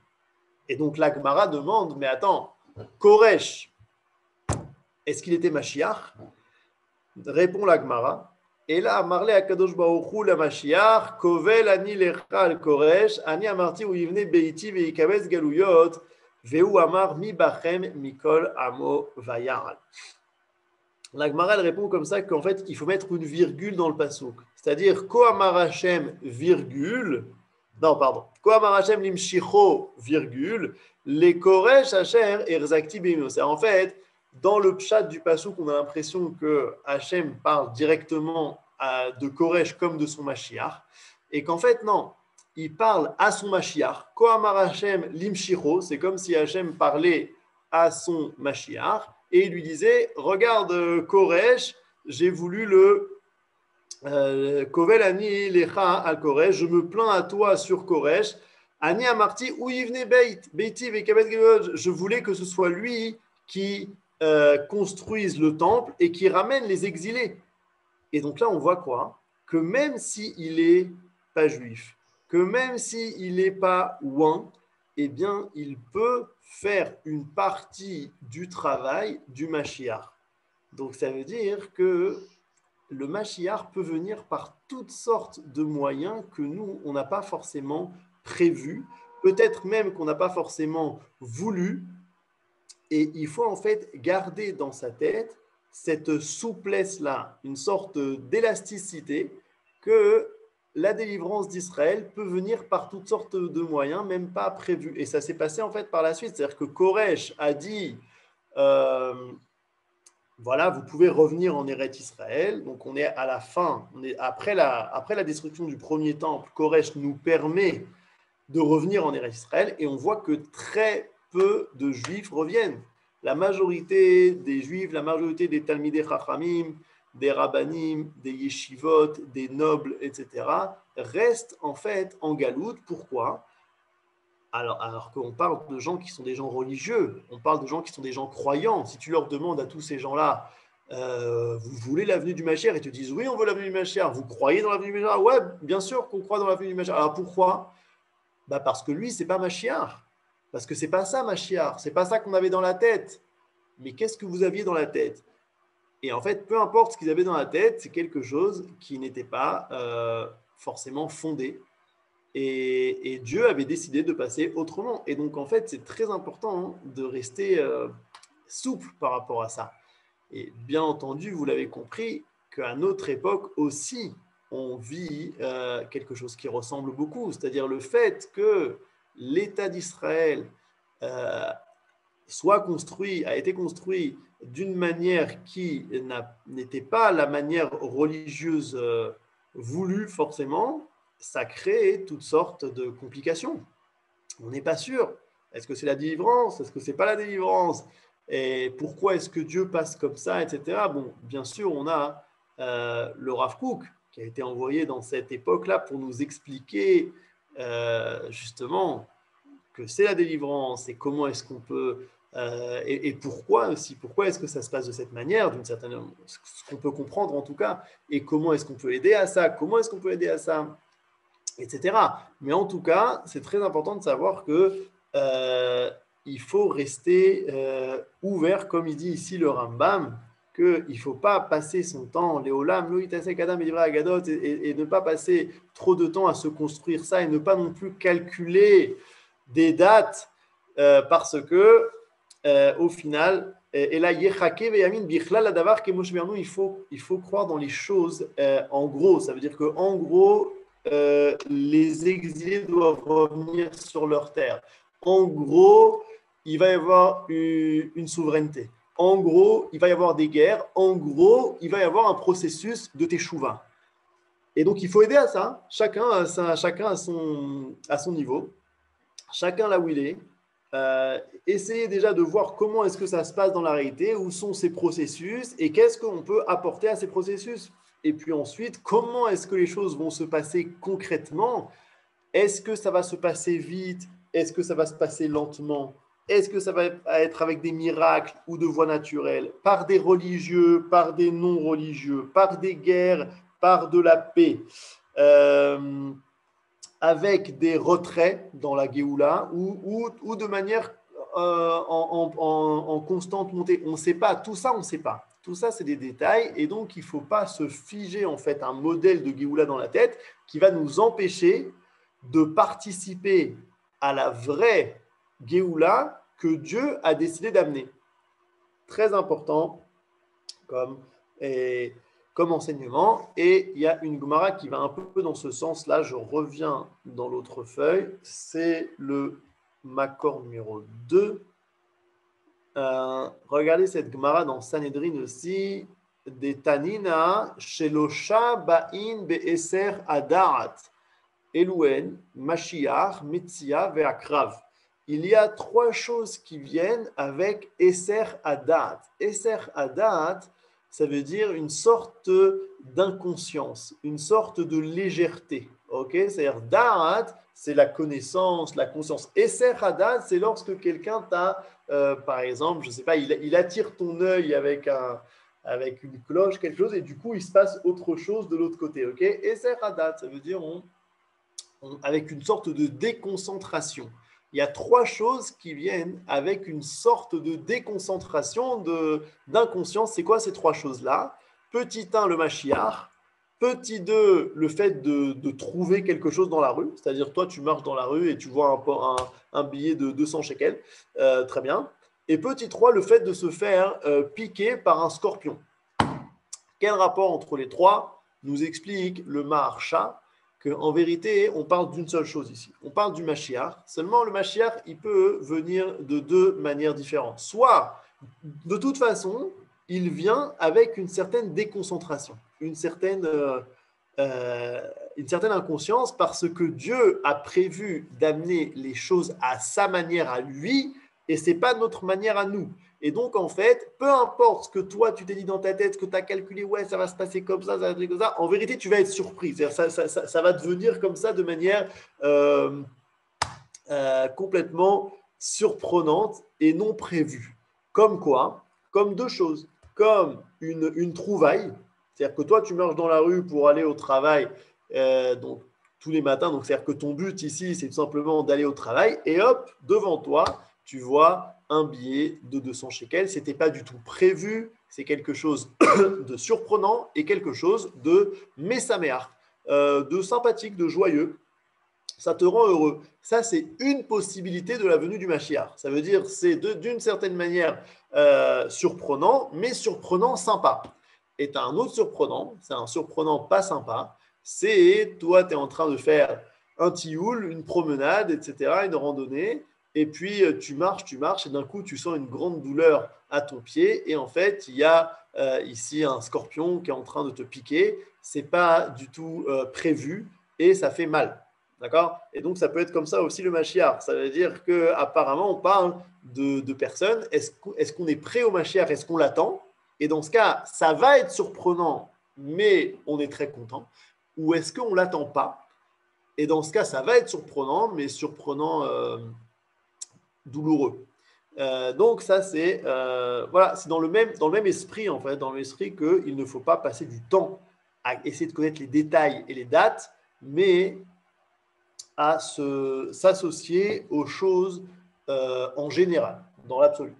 Et donc, la Gemara demande, mais attends, Koresh, est-ce qu'il était Mashiach? Répond la Gemara. Et là, Marle Akadosh Baruch Hu la Mashiach, Kovel ani lecha al Koresh, ani amarti u yivne beiti veikabez galuyot, veu amar mi bachem mikol amo vayal. La Gemara, elle répond comme ça qu'en fait, il faut mettre une virgule dans le pasuk. C'est-à-dire, Ko amar Hashem, virgule, non, pardon, Ko amar Hashem limshicho, virgule, les Koresh Hashem erzakti bimino. C'est en fait, dans le pshat du pasuk, on a l'impression que Hashem parle directement de Koresh comme de son Mashiach, et qu'en fait, non, il parle à son Mashiach. Ko amar Hashem limshicho, c'est comme si Hashem parlait à son Mashiach, et il lui disait, regarde Koresh, j'ai voulu le Kovel ani lecha al Koresh, je me plains à toi sur Koresh, ani amarti ou yivne beiti vekabet gelod, je voulais que ce soit lui qui construise le temple et qui ramène les exilés. Et donc là, on voit quoi? Que même s'il n'est pas juif, que même s'il n'est pas ouin, eh bien, il peut faire une partie du travail du Mashiach. Donc, ça veut dire que le Mashiach peut venir par toutes sortes de moyens que nous, on n'a pas forcément prévus, peut-être même qu'on n'a pas forcément voulu. Et il faut en fait garder dans sa tête cette souplesse-là, une sorte d'élasticité que la délivrance d'Israël peut venir par toutes sortes de moyens, même pas prévus. Et ça s'est passé en fait par la suite. C'est-à-dire que Koresh a dit, voilà, vous pouvez revenir en Eretz Israël. Donc on est à la fin, après la destruction du premier temple, Koresh nous permet de revenir en Eretz Israël. Et on voit que très peu de Juifs reviennent. La majorité des Juifs, la majorité des Talmidei Chachamim, des Rabbanim, des Yeshivot, des nobles, etc., restent en fait en galoute. Pourquoi? Alors qu'on parle de gens qui sont des gens religieux, on parle de gens qui sont des gens croyants. Si tu leur demandes à tous ces gens-là, vous voulez la venue du Mashiach? Ils te disent oui, on veut la venue du Mashiach. Vous croyez dans la venue du Mashiach? Ouais, bien sûr qu'on croit dans la venue du Mashiach. Alors pourquoi? Parce que lui, c'est pas Mashiach. Parce que c'est pas ça, Mashiach. C'est pas ça qu'on avait dans la tête. Mais qu'est-ce que vous aviez dans la tête? Et en fait, peu importe ce qu'ils avaient dans la tête, c'est quelque chose qui n'était pas forcément fondé. Et Dieu avait décidé de passer autrement. Et donc, en fait, c'est très important de rester souple par rapport à ça. Et bien entendu, vous l'avez compris, qu'à notre époque aussi, on vit quelque chose qui ressemble beaucoup, c'est-à-dire le fait que l'État d'Israël a été construit d'une manière qui n'était pas la manière religieuse voulue forcément, ça crée toutes sortes de complications. On n'est pas sûr. Est-ce que c'est la délivrance? Est-ce que c'est pas la délivrance? Et pourquoi est-ce que Dieu passe comme ça, etc. Bon, bien sûr, on a le Rav Kook qui a été envoyé dans cette époque-là pour nous expliquer justement que c'est la délivrance et comment est-ce qu'on peut et pourquoi aussi, pourquoi est-ce que ça se passe de cette manière, d'une certaine, ce qu'on peut comprendre en tout cas, et comment est-ce qu'on peut aider à ça, comment est-ce qu'on peut aider à ça, etc. Mais en tout cas, c'est très important de savoir que il faut rester ouvert, comme il dit ici le Rambam, qu'il ne faut pas passer son temps, Léolam, Loïtasek Adam et Agadot, et ne pas passer trop de temps à se construire ça, et ne pas non plus calculer des dates, parce que au final, et là, il faut croire dans les choses en gros. Ça veut dire qu'en gros, les exilés doivent revenir sur leur terre. En gros, il va y avoir une souveraineté. En gros, il va y avoir des guerres. En gros, il va y avoir un processus de teshuva. Et donc, il faut aider à ça. Chacun à son niveau. Chacun là où il est. Essayez déjà de voir comment est-ce que ça se passe dans la réalité, où sont ces processus et qu'est-ce qu'on peut apporter à ces processus. Et puis ensuite, comment est-ce que les choses vont se passer concrètement? Est-ce que ça va se passer vite? Est-ce que ça va se passer lentement? Est-ce que ça va être avec des miracles ou de voies naturelles, par des religieux, par des non-religieux, par des guerres, par de la paix, avec des retraits dans la Géoula ou de manière en constante montée? On ne sait pas, tout ça on ne sait pas. Tout ça, c'est des détails, et donc il ne faut pas se figer en fait un modèle de Géoula dans la tête qui va nous empêcher de participer à la vraie Géoula que Dieu a décidé d'amener. Très important comme enseignement. Et il y a une Gemara qui va un peu dans ce sens-là. Je reviens dans l'autre feuille. C'est le Makor numéro 2. Regardez cette Gemara dans Sanhedrin aussi. Des Tanina, Shelosha Ba'in Be'eser Adarat. Elouen, Mashiach, Metzia, Ve'akrav. Il y a 3 choses qui viennent avec Eser Adat. Eser Adat, ça veut dire une sorte d'inconscience, une sorte de légèreté. Okay? C'est-à-dire Da'at, c'est la connaissance, la conscience. Eser Adat, c'est lorsque quelqu'un t'a, par exemple, je ne sais pas, il attire ton œil avec une cloche, quelque chose, et du coup, il se passe autre chose de l'autre côté. Okay? Eser Adat, ça veut dire avec une sorte de déconcentration. Il y a 3 choses qui viennent avec une sorte de déconcentration, d'inconscience. C'est quoi ces 3 choses-là? Petit 1, le Mashiach. Petit 2, le fait de trouver quelque chose dans la rue. C'est-à-dire, toi, tu marches dans la rue et tu vois un billet de 200 shekels. Très bien. Et petit 3, le fait de se faire piquer par un scorpion. Quel rapport entre les 3 nous explique le Maharsha? Qu'en vérité, on parle d'une seule chose ici. On parle du Mashiach. Seulement, le Mashiach, il peut venir de 2 manières différentes. Soit, de toute façon, il vient avec une certaine déconcentration, une certaine inconscience, parce que Dieu a prévu d'amener les choses à sa manière à lui, et ce n'est pas notre manière à nous. Et donc, en fait, peu importe ce que toi, tu t'es dit dans ta tête, ce que tu as calculé, ouais, ça va se passer comme ça va être comme ça, en vérité, tu vas être surpris. Ça va devenir comme ça de manière complètement surprenante et non prévue. Comme quoi? Comme 2 choses. Comme une trouvaille, c'est-à-dire que toi, tu marches dans la rue pour aller au travail, donc tous les matins, donc c'est-à-dire que ton but ici, c'est tout simplement d'aller au travail, et hop, devant toi, tu vois un billet de 200 shekels. Ce n'était pas du tout prévu, c'est quelque chose de surprenant et quelque chose de messaméar, de sympathique, de joyeux. Ça te rend heureux. Ça, c'est une possibilité de la venue du Mashiach. Ça veut dire c'est d'une certaine manière surprenant, mais surprenant sympa. Et tu as un autre surprenant, c'est un surprenant pas sympa, c'est toi, tu es en train de faire un tioul, une promenade, etc., une randonnée, et puis tu marches, et d'un coup, tu sens une grande douleur à ton pied, et en fait, il y a ici un scorpion qui est en train de te piquer. C'est pas du tout prévu, et ça fait mal. D'accord? Et donc, ça peut être comme ça aussi le Mashiach. Ça veut dire qu'apparemment, on parle de personnes. Est-ce qu'on est prêt au Mashiach? Est-ce qu'on l'attend? Et dans ce cas, ça va être surprenant, mais on est très content. Ou est-ce qu'on ne l'attend pas? Et dans ce cas, ça va être surprenant, mais surprenant douloureux. Donc, ça, c'est voilà, c'est dans le même esprit, en fait, dans l'esprit qu'il ne faut pas passer du temps à essayer de connaître les détails et les dates, mais à s'associer aux choses en général, dans l'absolu.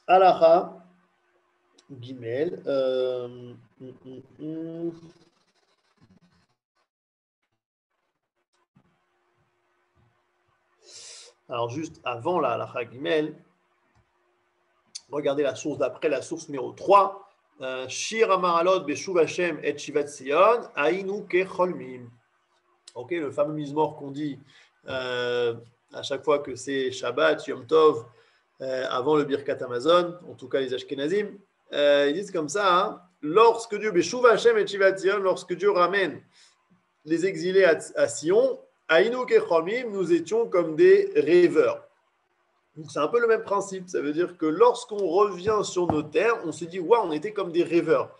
Alaha, Gimel. Alors, juste avant la Alaha Gimel, regardez la source d'après, la source numéro 3. Shir Amaralot Beshuv Hashem et Shivat Sion, Ainu Kecholmim. Ok, le fameux mizmor qu'on dit à chaque fois que c'est Shabbat, Yom Tov, avant le Birkat Amazon, en tout cas les Ashkenazim, ils disent comme ça, hein, lorsque Dieu, Beshuv Hashem et Shivat Sion, lorsque Dieu ramène les exilés à Sion, Ainu Kecholmim, nous étions comme des rêveurs. Donc c'est un peu le même principe, ça veut dire que lorsqu'on revient sur nos terres, on se dit, waouh, on était comme des rêveurs.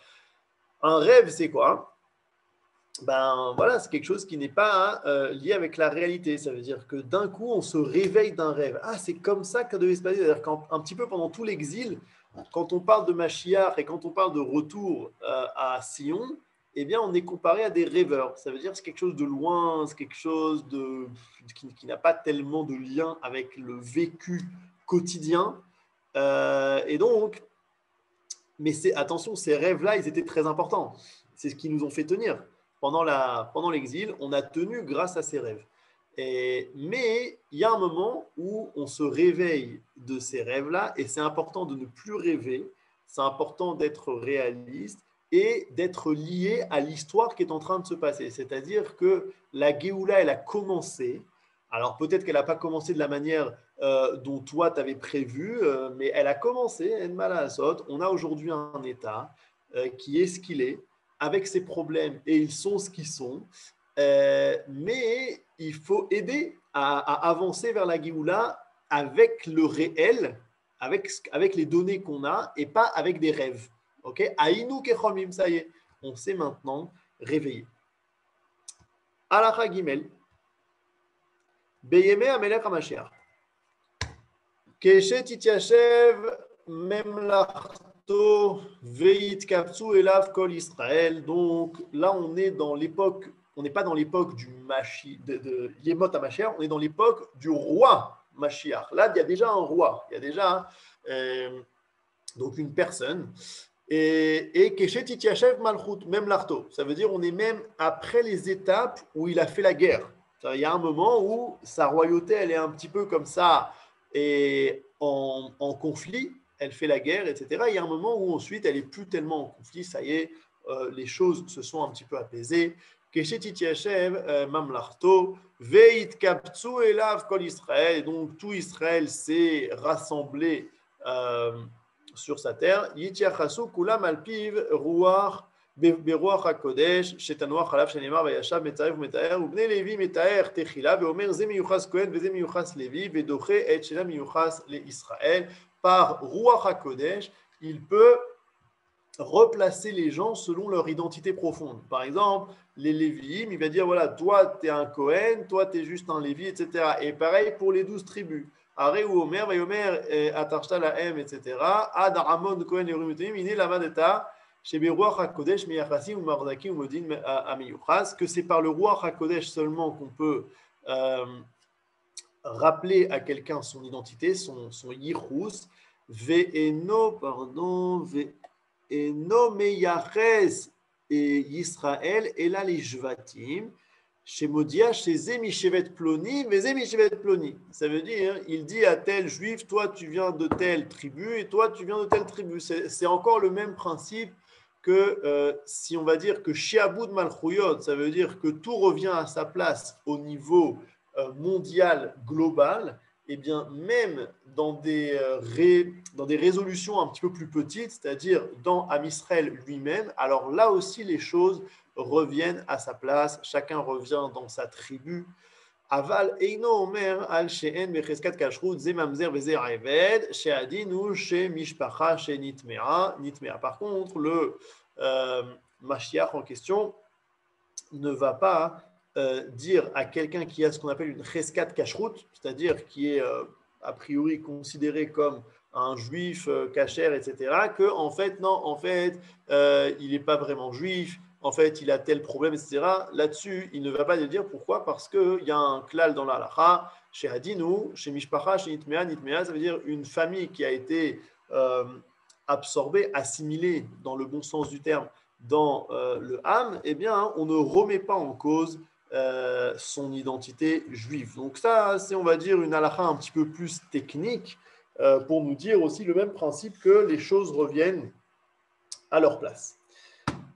Un rêve, c'est quoi? Ben voilà, c'est quelque chose qui n'est pas lié avec la réalité. Ça veut dire que d'un coup, on se réveille d'un rêve. Ah, c'est comme ça que ça devait se passer. C'est-à-dire qu'un petit peu pendant tout l'exil, quand on parle de Mashiach et quand on parle de retour à Sion, eh bien, on est comparé à des rêveurs. Ça veut dire que c'est quelque chose de loin, c'est quelque chose qui n'a pas tellement de lien avec le vécu quotidien. Et donc, mais attention, ces rêves-là, ils étaient très importants. C'est ce qui nous ont fait tenir. Pendant l'exil, on a tenu grâce à ces rêves. Mais il y a un moment où on se réveille de ces rêves-là et c'est important de ne plus rêver, c'est important d'être réaliste et d'être lié à l'histoire qui est en train de se passer. C'est-à-dire que la Géoula, elle a commencé. Alors peut-être qu'elle n'a pas commencé de la manière dont toi tu avais prévu, mais elle a commencé, En Malasot. On a aujourd'hui un État qui est ce qu'il est, avec ses problèmes, et ils sont ce qu'ils sont. Mais il faut aider à avancer vers la Géoula avec le réel, avec les données qu'on a, et pas avec des rêves. Ok? Aïnou kechomim, ça y est, on s'est maintenant réveillé. Alacha Gimel, Beyeme Amelech HaMashiach, Keshet Ityashev Memlachto Veit Kapsu Elav Kol Israël. Donc là, on est dans l'époque, on n'est pas dans l'époque du de Yemot HaMashiach, on est dans l'époque du roi Mashiach. Là, il y a déjà un roi, il y a déjà donc une personne. Et Keshet Ityashev Malchut, même l'arto. Ça veut dire on est même après les étapes où il a fait la guerre. Il y a un moment où sa royauté, elle est un petit peu comme ça, et en conflit, elle fait la guerre, etc. Il y a un moment où ensuite, elle n'est plus tellement en conflit, ça y est, les choses se sont un petit peu apaisées. Keshet Ityashev Mamlarto, Veit Kaptsu Elav Kol Israël. Et donc tout Israël s'est rassemblé sur sa terre. Yityachasu kulam alpiv ruach ברוח הקודש, שתנוח עליו שנאמר וישב מצרף ומתאר, ובני לוי מתאר תחילה ואומר זה מיוחס כהן וזה מיוחס לוי ודוחה את שאלה מיוחס לישראל. Par Ruach HaKodesh, il peut replacer les gens selon leur identité profonde. Par exemple, les Lévi'im, il va dire voilà, toi tu es un Kohen, toi tu es juste un Lévi, etc. Et pareil pour les 12 tribus. Aré ou Omer, Vayomer, Atarshta Lahem, etc. Ad Aramon Kohen Yerim Uteim, Iné Lamadeta. Que c'est par le Ruach HaKodesh seulement qu'on peut rappeler à quelqu'un son identité, son yichus, ve'eno meyaches et Yisrael, et là les Jvatim, chez Modia, chez Zemishevet Ploni, mais Zemishevet Ploni. Ça veut dire, il dit à tel juif, toi tu viens de telle tribu et toi tu viens de telle tribu. C'est encore le même principe que si on va dire que Shiabud Malchuyot, ça veut dire que tout revient à sa place au niveau mondial, global. Eh bien, même dans des résolutions un petit peu plus petites, c'est-à-dire dans Am Israël lui-même, alors là aussi les choses reviennent à sa place, chacun revient dans sa tribu. Aval eino omer al she'en becheskat kashrut ze mamzer veze eved she'adin ou she mishpacha she nitmea. Par contre, le Mashiach en question ne va pas dire à quelqu'un qui a ce qu'on appelle une cheskat kashrut, c'est-à-dire qui est a priori considéré comme un juif kasher, etc., que en fait, non, en fait, il n'est pas vraiment juif, en fait, il a tel problème, etc. Là-dessus, il ne va pas le dire. Pourquoi? Parce qu'il y a un klal dans la halacha, chez Hadinu, chez Mishpacha, chez Nitmea. Nitmea, ça veut dire une famille qui a été absorbée, assimilée, dans le bon sens du terme, dans le Ham, eh bien, on ne remet pas en cause son identité juive. Donc ça, c'est, on va dire, une halakha un petit peu plus technique pour nous dire aussi le même principe que les choses reviennent à leur place.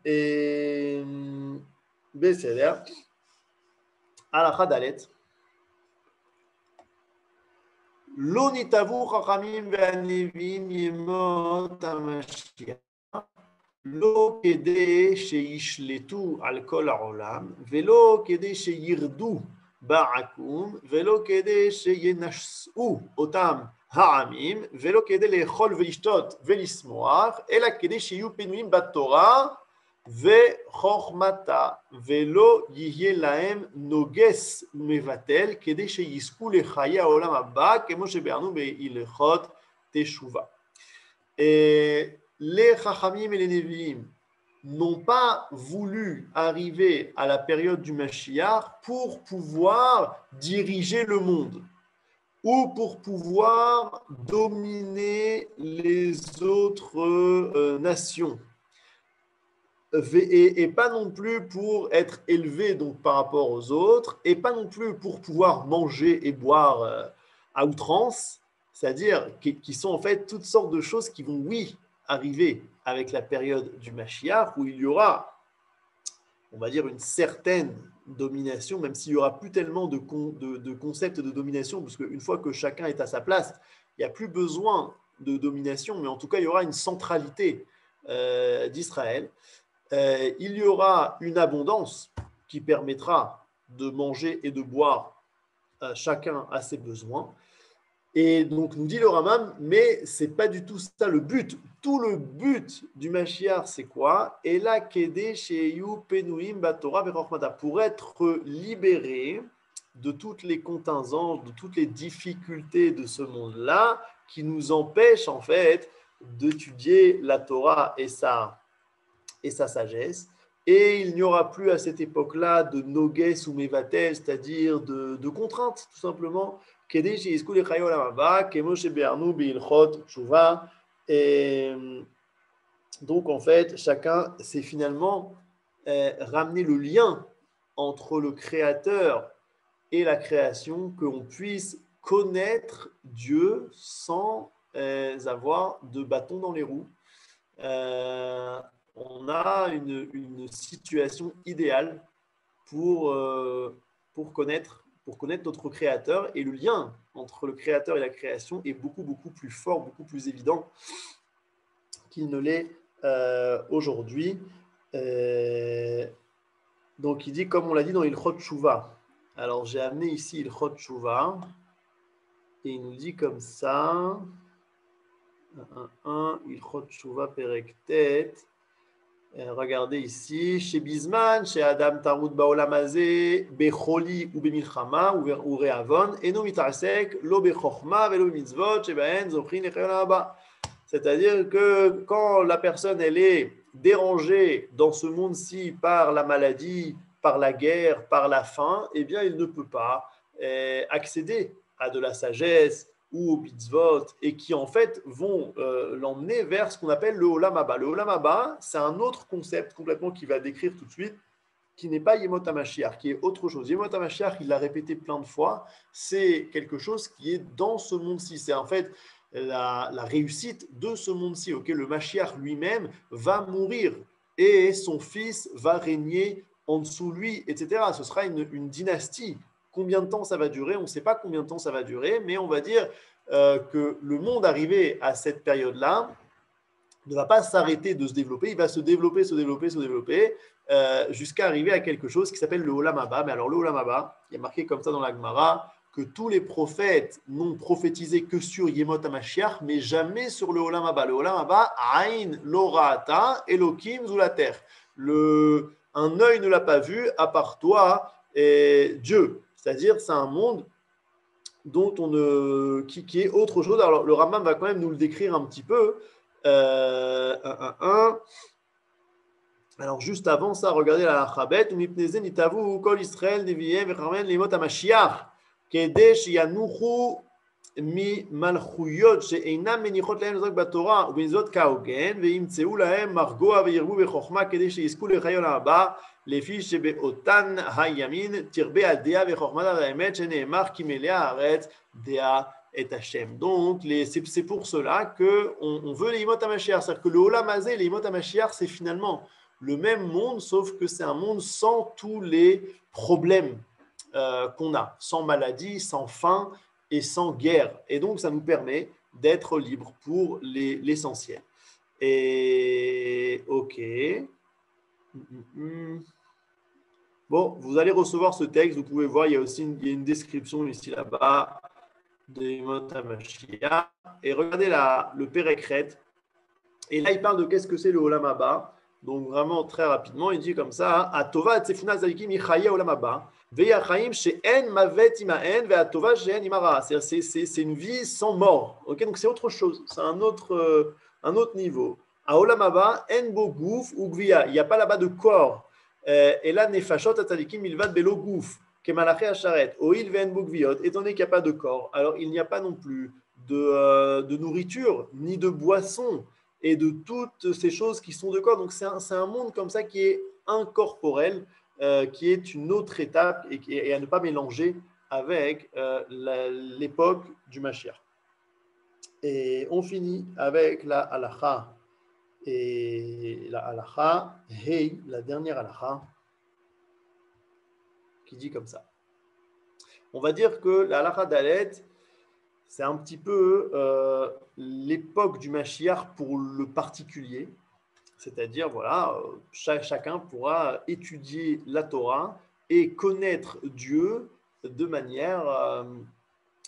Et Besséder, halakha dalet. Lo nitavu chachamim ve'anevim yemot hamashiach. לא כדי שישלטו על כל העולם, ולא כדי שירדו בעקום, ולא כדי שינשאו אותם העמים, ולא כדי לאכול ולשתות ולשמוח, אלא כדי שיהיו פנויים בתורה וחוכמתה, ולא יהיה להם נוגס ומבטל, כדי שיזכו לחיי העולם הבא, כמו שבאנו בהלכות תשובה. Les Chachamim et les Nevi'im n'ont pas voulu arriver à la période du Mashiach pour pouvoir diriger le monde ou pour pouvoir dominer les autres nations. Et pas non plus pour être élevé donc, par rapport aux autres, et pas non plus pour pouvoir manger et boire à outrance, c'est-à-dire qui sont en fait toutes sortes de choses qui vont, oui, arriver avec la période du Mashiach, où il y aura, on va dire, une certaine domination, même s'il n'y aura plus tellement de concepts de domination, parce qu'une fois que chacun est à sa place, il n'y a plus besoin de domination, mais en tout cas, il y aura une centralité d'Israël. Il y aura une abondance qui permettra de manger et de boire chacun à ses besoins. Et donc, nous dit le Rambam, mais ce n'est pas du tout ça le but. Tout le but du Mashiach, c'est quoi? Et là, pour être libéré de toutes les contingences, de toutes les difficultés de ce monde-là, qui nous empêchent en fait d'étudier la Torah et sa sagesse. Et il n'y aura plus à cette époque-là de nogues ou mevatel, c'est-à-dire de contraintes, tout simplement. Et donc, en fait, chacun s'est finalement ramené le lien entre le Créateur et la création, qu'on puisse connaître Dieu sans avoir de bâton dans les roues. On a une situation idéale pour connaître notre Créateur, et le lien entre le Créateur et la création est beaucoup, beaucoup plus fort, beaucoup plus évident qu'il ne l'est aujourd'hui. Donc il dit, comme on l'a dit dans Ilchot Tshuva. Alors j'ai amené ici Ilchot Tshuva, et il nous dit comme ça, Ilchot Tshuva Perek Tet. Regardez ici, chez Bisman, chez Adam Tarut Baolam Hazeh, Becholi ou Bemilchama ou Reavon, Eno Mitarasek, Lo Bechorma, Velo Mitzvot, Shebaen, Zochrin, Echayolaba. C'est-à-dire que quand la personne elle est dérangée dans ce monde-ci par la maladie, par la guerre, par la faim, eh bien il ne peut pas accéder à de la sagesse ou au mitzvot, et qui en fait vont l'emmener vers ce qu'on appelle le Olam Haba. Le Olam Haba, c'est un autre concept complètement qui va décrire tout de suite, qui n'est pas Yemot HaMashiach, qui est autre chose. Yemot HaMashiach, il l'a répété plein de fois, c'est quelque chose qui est dans ce monde-ci. C'est en fait la réussite de ce monde-ci. Okay, le Mashiach lui-même va mourir et son fils va régner en dessous de lui, etc. Ce sera une dynastie. Combien de temps ça va durer? On ne sait pas combien de temps ça va durer, mais on va dire que le monde arrivé à cette période-là ne va pas s'arrêter de se développer, il va se développer, jusqu'à arriver à quelque chose qui s'appelle le Olam Haba. Mais alors le Olam Haba, il y a marqué comme ça dans la Gemara que tous les prophètes n'ont prophétisé que sur Yemot HaMashiach, mais jamais sur le Olam Haba. Le Olam Haba, Aïn lo ra'ata Elokim zulater. Un œil ne l'a pas vu, à part toi et Dieu. C'est-à-dire, c'est un monde dont qui est autre chose. Alors, le Rambam va quand même nous le décrire un petit peu. Alors, juste avant ça, regardez la Chabet. Mipneze nitavu kol Israël neviyem v'chamen limot hamashiach kedei shiyanuchu mi malchuyot she'einam menichot lahem zok batorah u'benzot kaogen ve'imtzeu lahem margoa ve'yirbu bechokma kedei sheyizku lechayol haba לפי שבאותן הימין תרבה הדעה וחוכמתה והאמת שנאמר כי מלאה הארץ דעה את השם. Donc, c'est pour cela qu'on veut les Yemot HaMashiach. C'est-à-dire que le Olam Hazé, les Yemot HaMashiach, c'est finalement le même monde, sauf que c'est un monde sans tous les problèmes qu'on a, sans maladie, sans faim et sans guerre. Et donc, ça nous permet d'être libres pour l'essentiel. Et ok. Bon, vous allez recevoir ce texte, vous pouvez voir, il y a aussi une description ici là-bas de Yemot HaMashiach. Et regardez le Pérekret. Et là, il parle de qu'est-ce que c'est le Olam Haba. Donc, vraiment, très rapidement, il dit comme ça Atova tzefuna zalikim yichaya Olam Haba, ve'yachaim she'en mavet imaen, ve'atova she'en imara. C'est une vie sans mort. Okay, donc, c'est autre chose. C'est un autre niveau. À Olam Haba, en bo gouf ou gvia. Il n'y a pas là-bas de corps. Et là, nefashot atzadikim milvad belo gouf, kemalaché asharet, oil ve'en bo gviot, étant donné qu'il n'y a pas de corps, alors il n'y a pas non plus de nourriture, ni de boisson, et de toutes ces choses qui sont de corps. Donc, c'est un monde comme ça qui est incorporel, qui est une autre étape et à ne pas mélanger avec l'époque du Mashiach. Et on finit avec la halacha. Et la halacha, hey, la dernière halacha, qui dit comme ça. On va dire que la halacha d'Alet, c'est un petit peu l'époque du Mashiach pour le particulier. C'est-à-dire, voilà, chacun pourra étudier la Torah et connaître Dieu de manière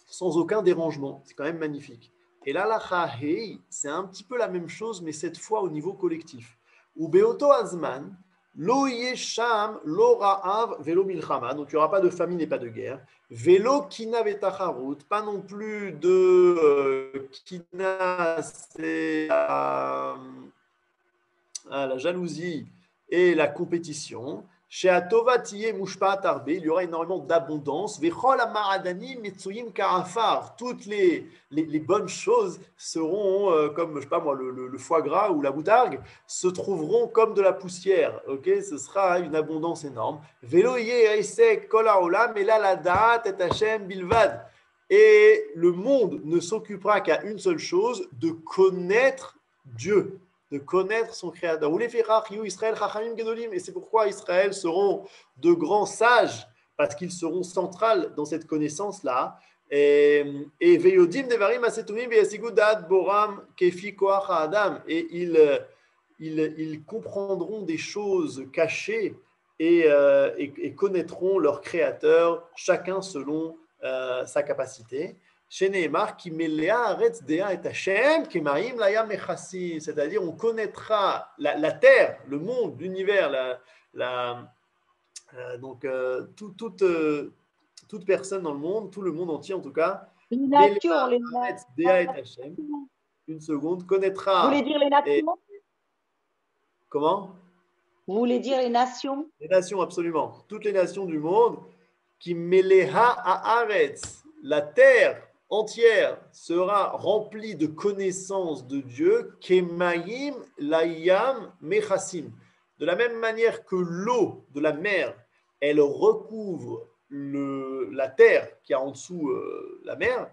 sans aucun dérangement. C'est quand même magnifique. Et l'halacha hey, c'est un petit peu la même chose, mais cette fois au niveau collectif. Ou beoto azman, lo yesham, lo ra'av, velo milchama. Donc il n'y aura pas de famine et pas de guerre. Velo kina vetacharut, pas non plus de kina, c'est la jalousie et la compétition. Chez Atova Tiye Mushpa Tarbe, il y aura énormément d'abondance. Vechol Amaradani Metsuyim Karafar. Toutes les bonnes choses seront, comme, je sais pas moi, le foie gras ou la moutarde, se trouveront comme de la poussière. Okay, ce sera une abondance énorme. Velo Yesek Kol Haolam Ela Ladat Et Hashem Bilvad. Et le monde ne s'occupera qu'à une seule chose, de connaître Dieu, de connaître son Créateur. Et c'est pourquoi Israël seront de grands sages, parce qu'ils seront centrales dans cette connaissance-là. Et ils comprendront des choses cachées et connaîtront leur Créateur, chacun selon sa capacité. C'est-à-dire on connaîtra la terre, le monde, l'univers, donc toute personne dans le monde, tout le monde entier en tout cas, Une seconde, connaîtra. Vous voulez dire les nations? Comment? Vous voulez dire les nations? Les nations, absolument. Toutes les nations du monde qui meleha haaretz. la terre entière sera remplie de connaissances de Dieu, Kemaim Layam Mechasim. De la même manière que l'eau de la mer, elle recouvre la terre qui est en dessous la mer,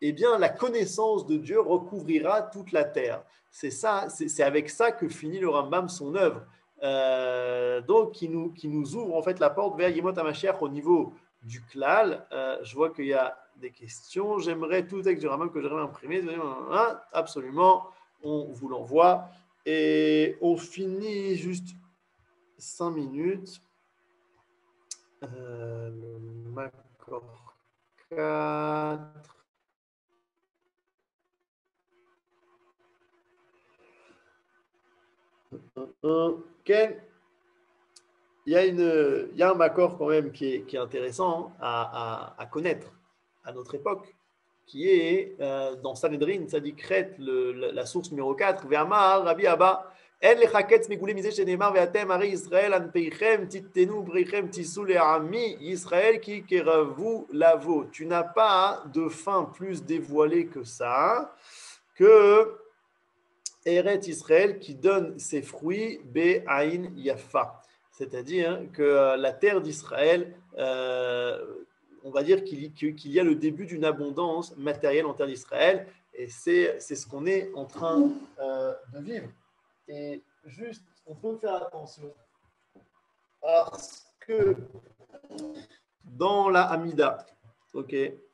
eh bien, la connaissance de Dieu recouvrira toute la terre. C'est ça, c'est avec ça que finit le Rambam son œuvre. Donc, qui nous ouvre en fait la porte vers Yemot HaMashiach au niveau du klal. Je vois qu'il y a des questions. J'aimerais tout le texte du Rambam que j'aurais imprimé. Absolument, on vous l'envoie. Et on finit juste 5 minutes. Le Makor 4. Ok. Il y a un Makor quand même qui est intéressant à connaître à notre époque, qui est dans Sanhedrin, Tzadikret, la source numéro 4, Ve'amar Rabbi Abba, En lechaketz megule mize shenemar ve'atem ari Yisrael anpeichem tittenu breichem tissu le'ami Yisrael ki keravu lavo. Tu n'as pas de fin plus dévoilée que ça, que Eret Israël qui donne ses fruits Be'ain Yafa. C'est-à-dire que la terre d'Israël, on va dire qu'il y a le début d'une abondance matérielle en terre d'Israël, et c'est ce qu'on est en train de vivre. Et juste, on peut faire attention, parce que dans la Hamida,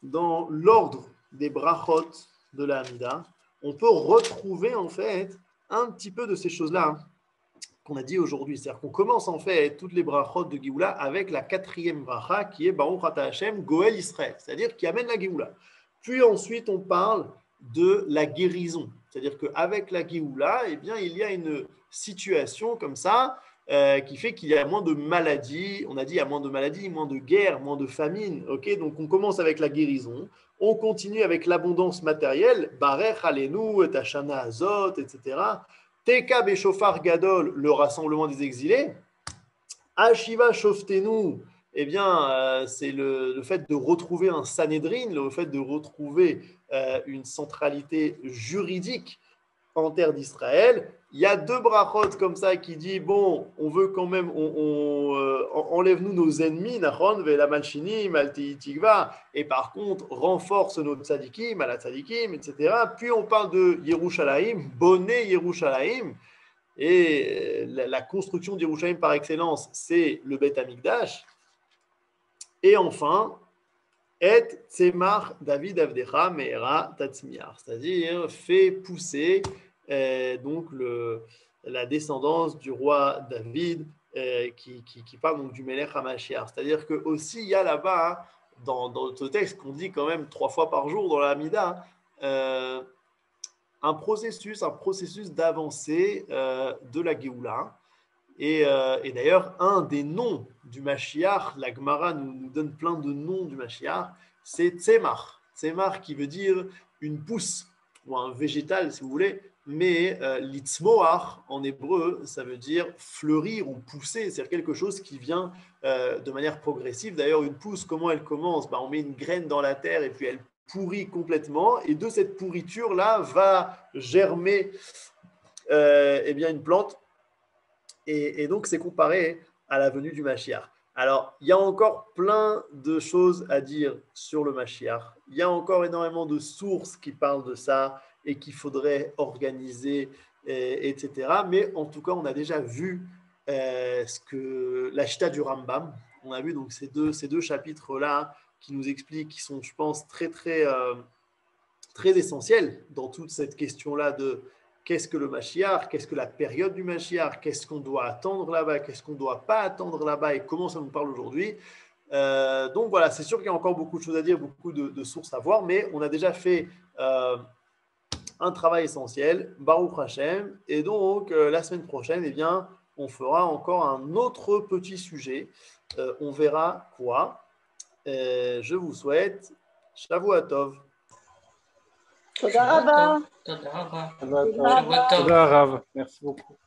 dans l'ordre des brachot de la Hamida, on peut retrouver en fait un petit peu de ces choses-là qu'on a dit aujourd'hui. C'est-à-dire qu'on commence en fait toutes les brachot de Géoula avec la 4e bracha qui est Baruch Ata Hashem Goel Israël, c'est-à-dire qui amène la Géoula. Puis ensuite on parle de la guérison, c'est-à-dire qu'avec la Géoula, eh bien, il y a une situation comme ça qui fait qu'il y a moins de maladies. On a dit il y a moins de maladies, moins de guerres, moins de famine. Donc on commence avec la guérison, on continue avec l'abondance matérielle, Barech Alenu, Tashana Azot, etc. Teka Beshofar Gadol, le rassemblement des exilés. Ashiva Shoftenu, eh bien, c'est le fait de retrouver un Sanhedrin, le fait de retrouver une centralité juridique en terre d'Israël. Il y a 2 brachot comme ça qui dit bon, on veut quand même, enlève-nous nos ennemis, Nachon, Vela Malchinim, Alti Tigva, et par contre, renforce nos tzadikim, Ala tzadikim, etc. Puis on parle de Yerushalayim, Bonnet Yerushalayim, et la construction d'Yerushalayim par excellence, c'est le Beth Amikdash. Et enfin, Et Tzemach David Avdecha Meera Tatzmiar, c'est-à-dire fait pousser donc la descendance du roi David qui parle donc du Melech HaMashiach. C'est-à-dire que aussi il y a là-bas, dans ce texte qu'on dit quand même 3 fois par jour dans la Hamida, un processus d'avancée de la Géoula. Et d'ailleurs, un des noms du Mashiach, la Gemara nous donne plein de noms du Mashiach, c'est Tzemach. Tzemach qui veut dire une pousse, ou un végétal si vous voulez, mais litzmoach en hébreu, ça veut dire fleurir ou pousser, c'est-à-dire quelque chose qui vient de manière progressive. D'ailleurs, une pousse, comment elle commence ? On met une graine dans la terre et puis elle pourrit complètement, et de cette pourriture-là va germer bien une plante. Et donc, c'est comparé à la venue du Mashiach. Alors, il y a encore plein de choses à dire sur le Mashiach. Il y a encore énormément de sources qui parlent de ça et qu'il faudrait organiser, etc. Mais en tout cas, on a déjà vu ce que la Shita du Rambam. On a vu donc ces deux chapitres-là qui nous expliquent, qui sont, je pense, très, très, très essentiels dans toute cette question-là de qu'est-ce que le Mashiach, qu'est-ce que la période du Mashiach, qu'est-ce qu'on doit attendre là-bas, qu'est-ce qu'on ne doit pas attendre là-bas et comment ça nous parle aujourd'hui. Donc voilà, c'est sûr qu'il y a encore beaucoup de choses à dire, beaucoup de sources à voir, mais on a déjà fait un travail essentiel, Baruch Hashem, et donc la semaine prochaine, eh bien, on fera encore un autre petit sujet. On verra quoi. Je vous souhaite Shavua Tov. תודה רבה. תודה רבה. תודה רב. Merci beaucoup.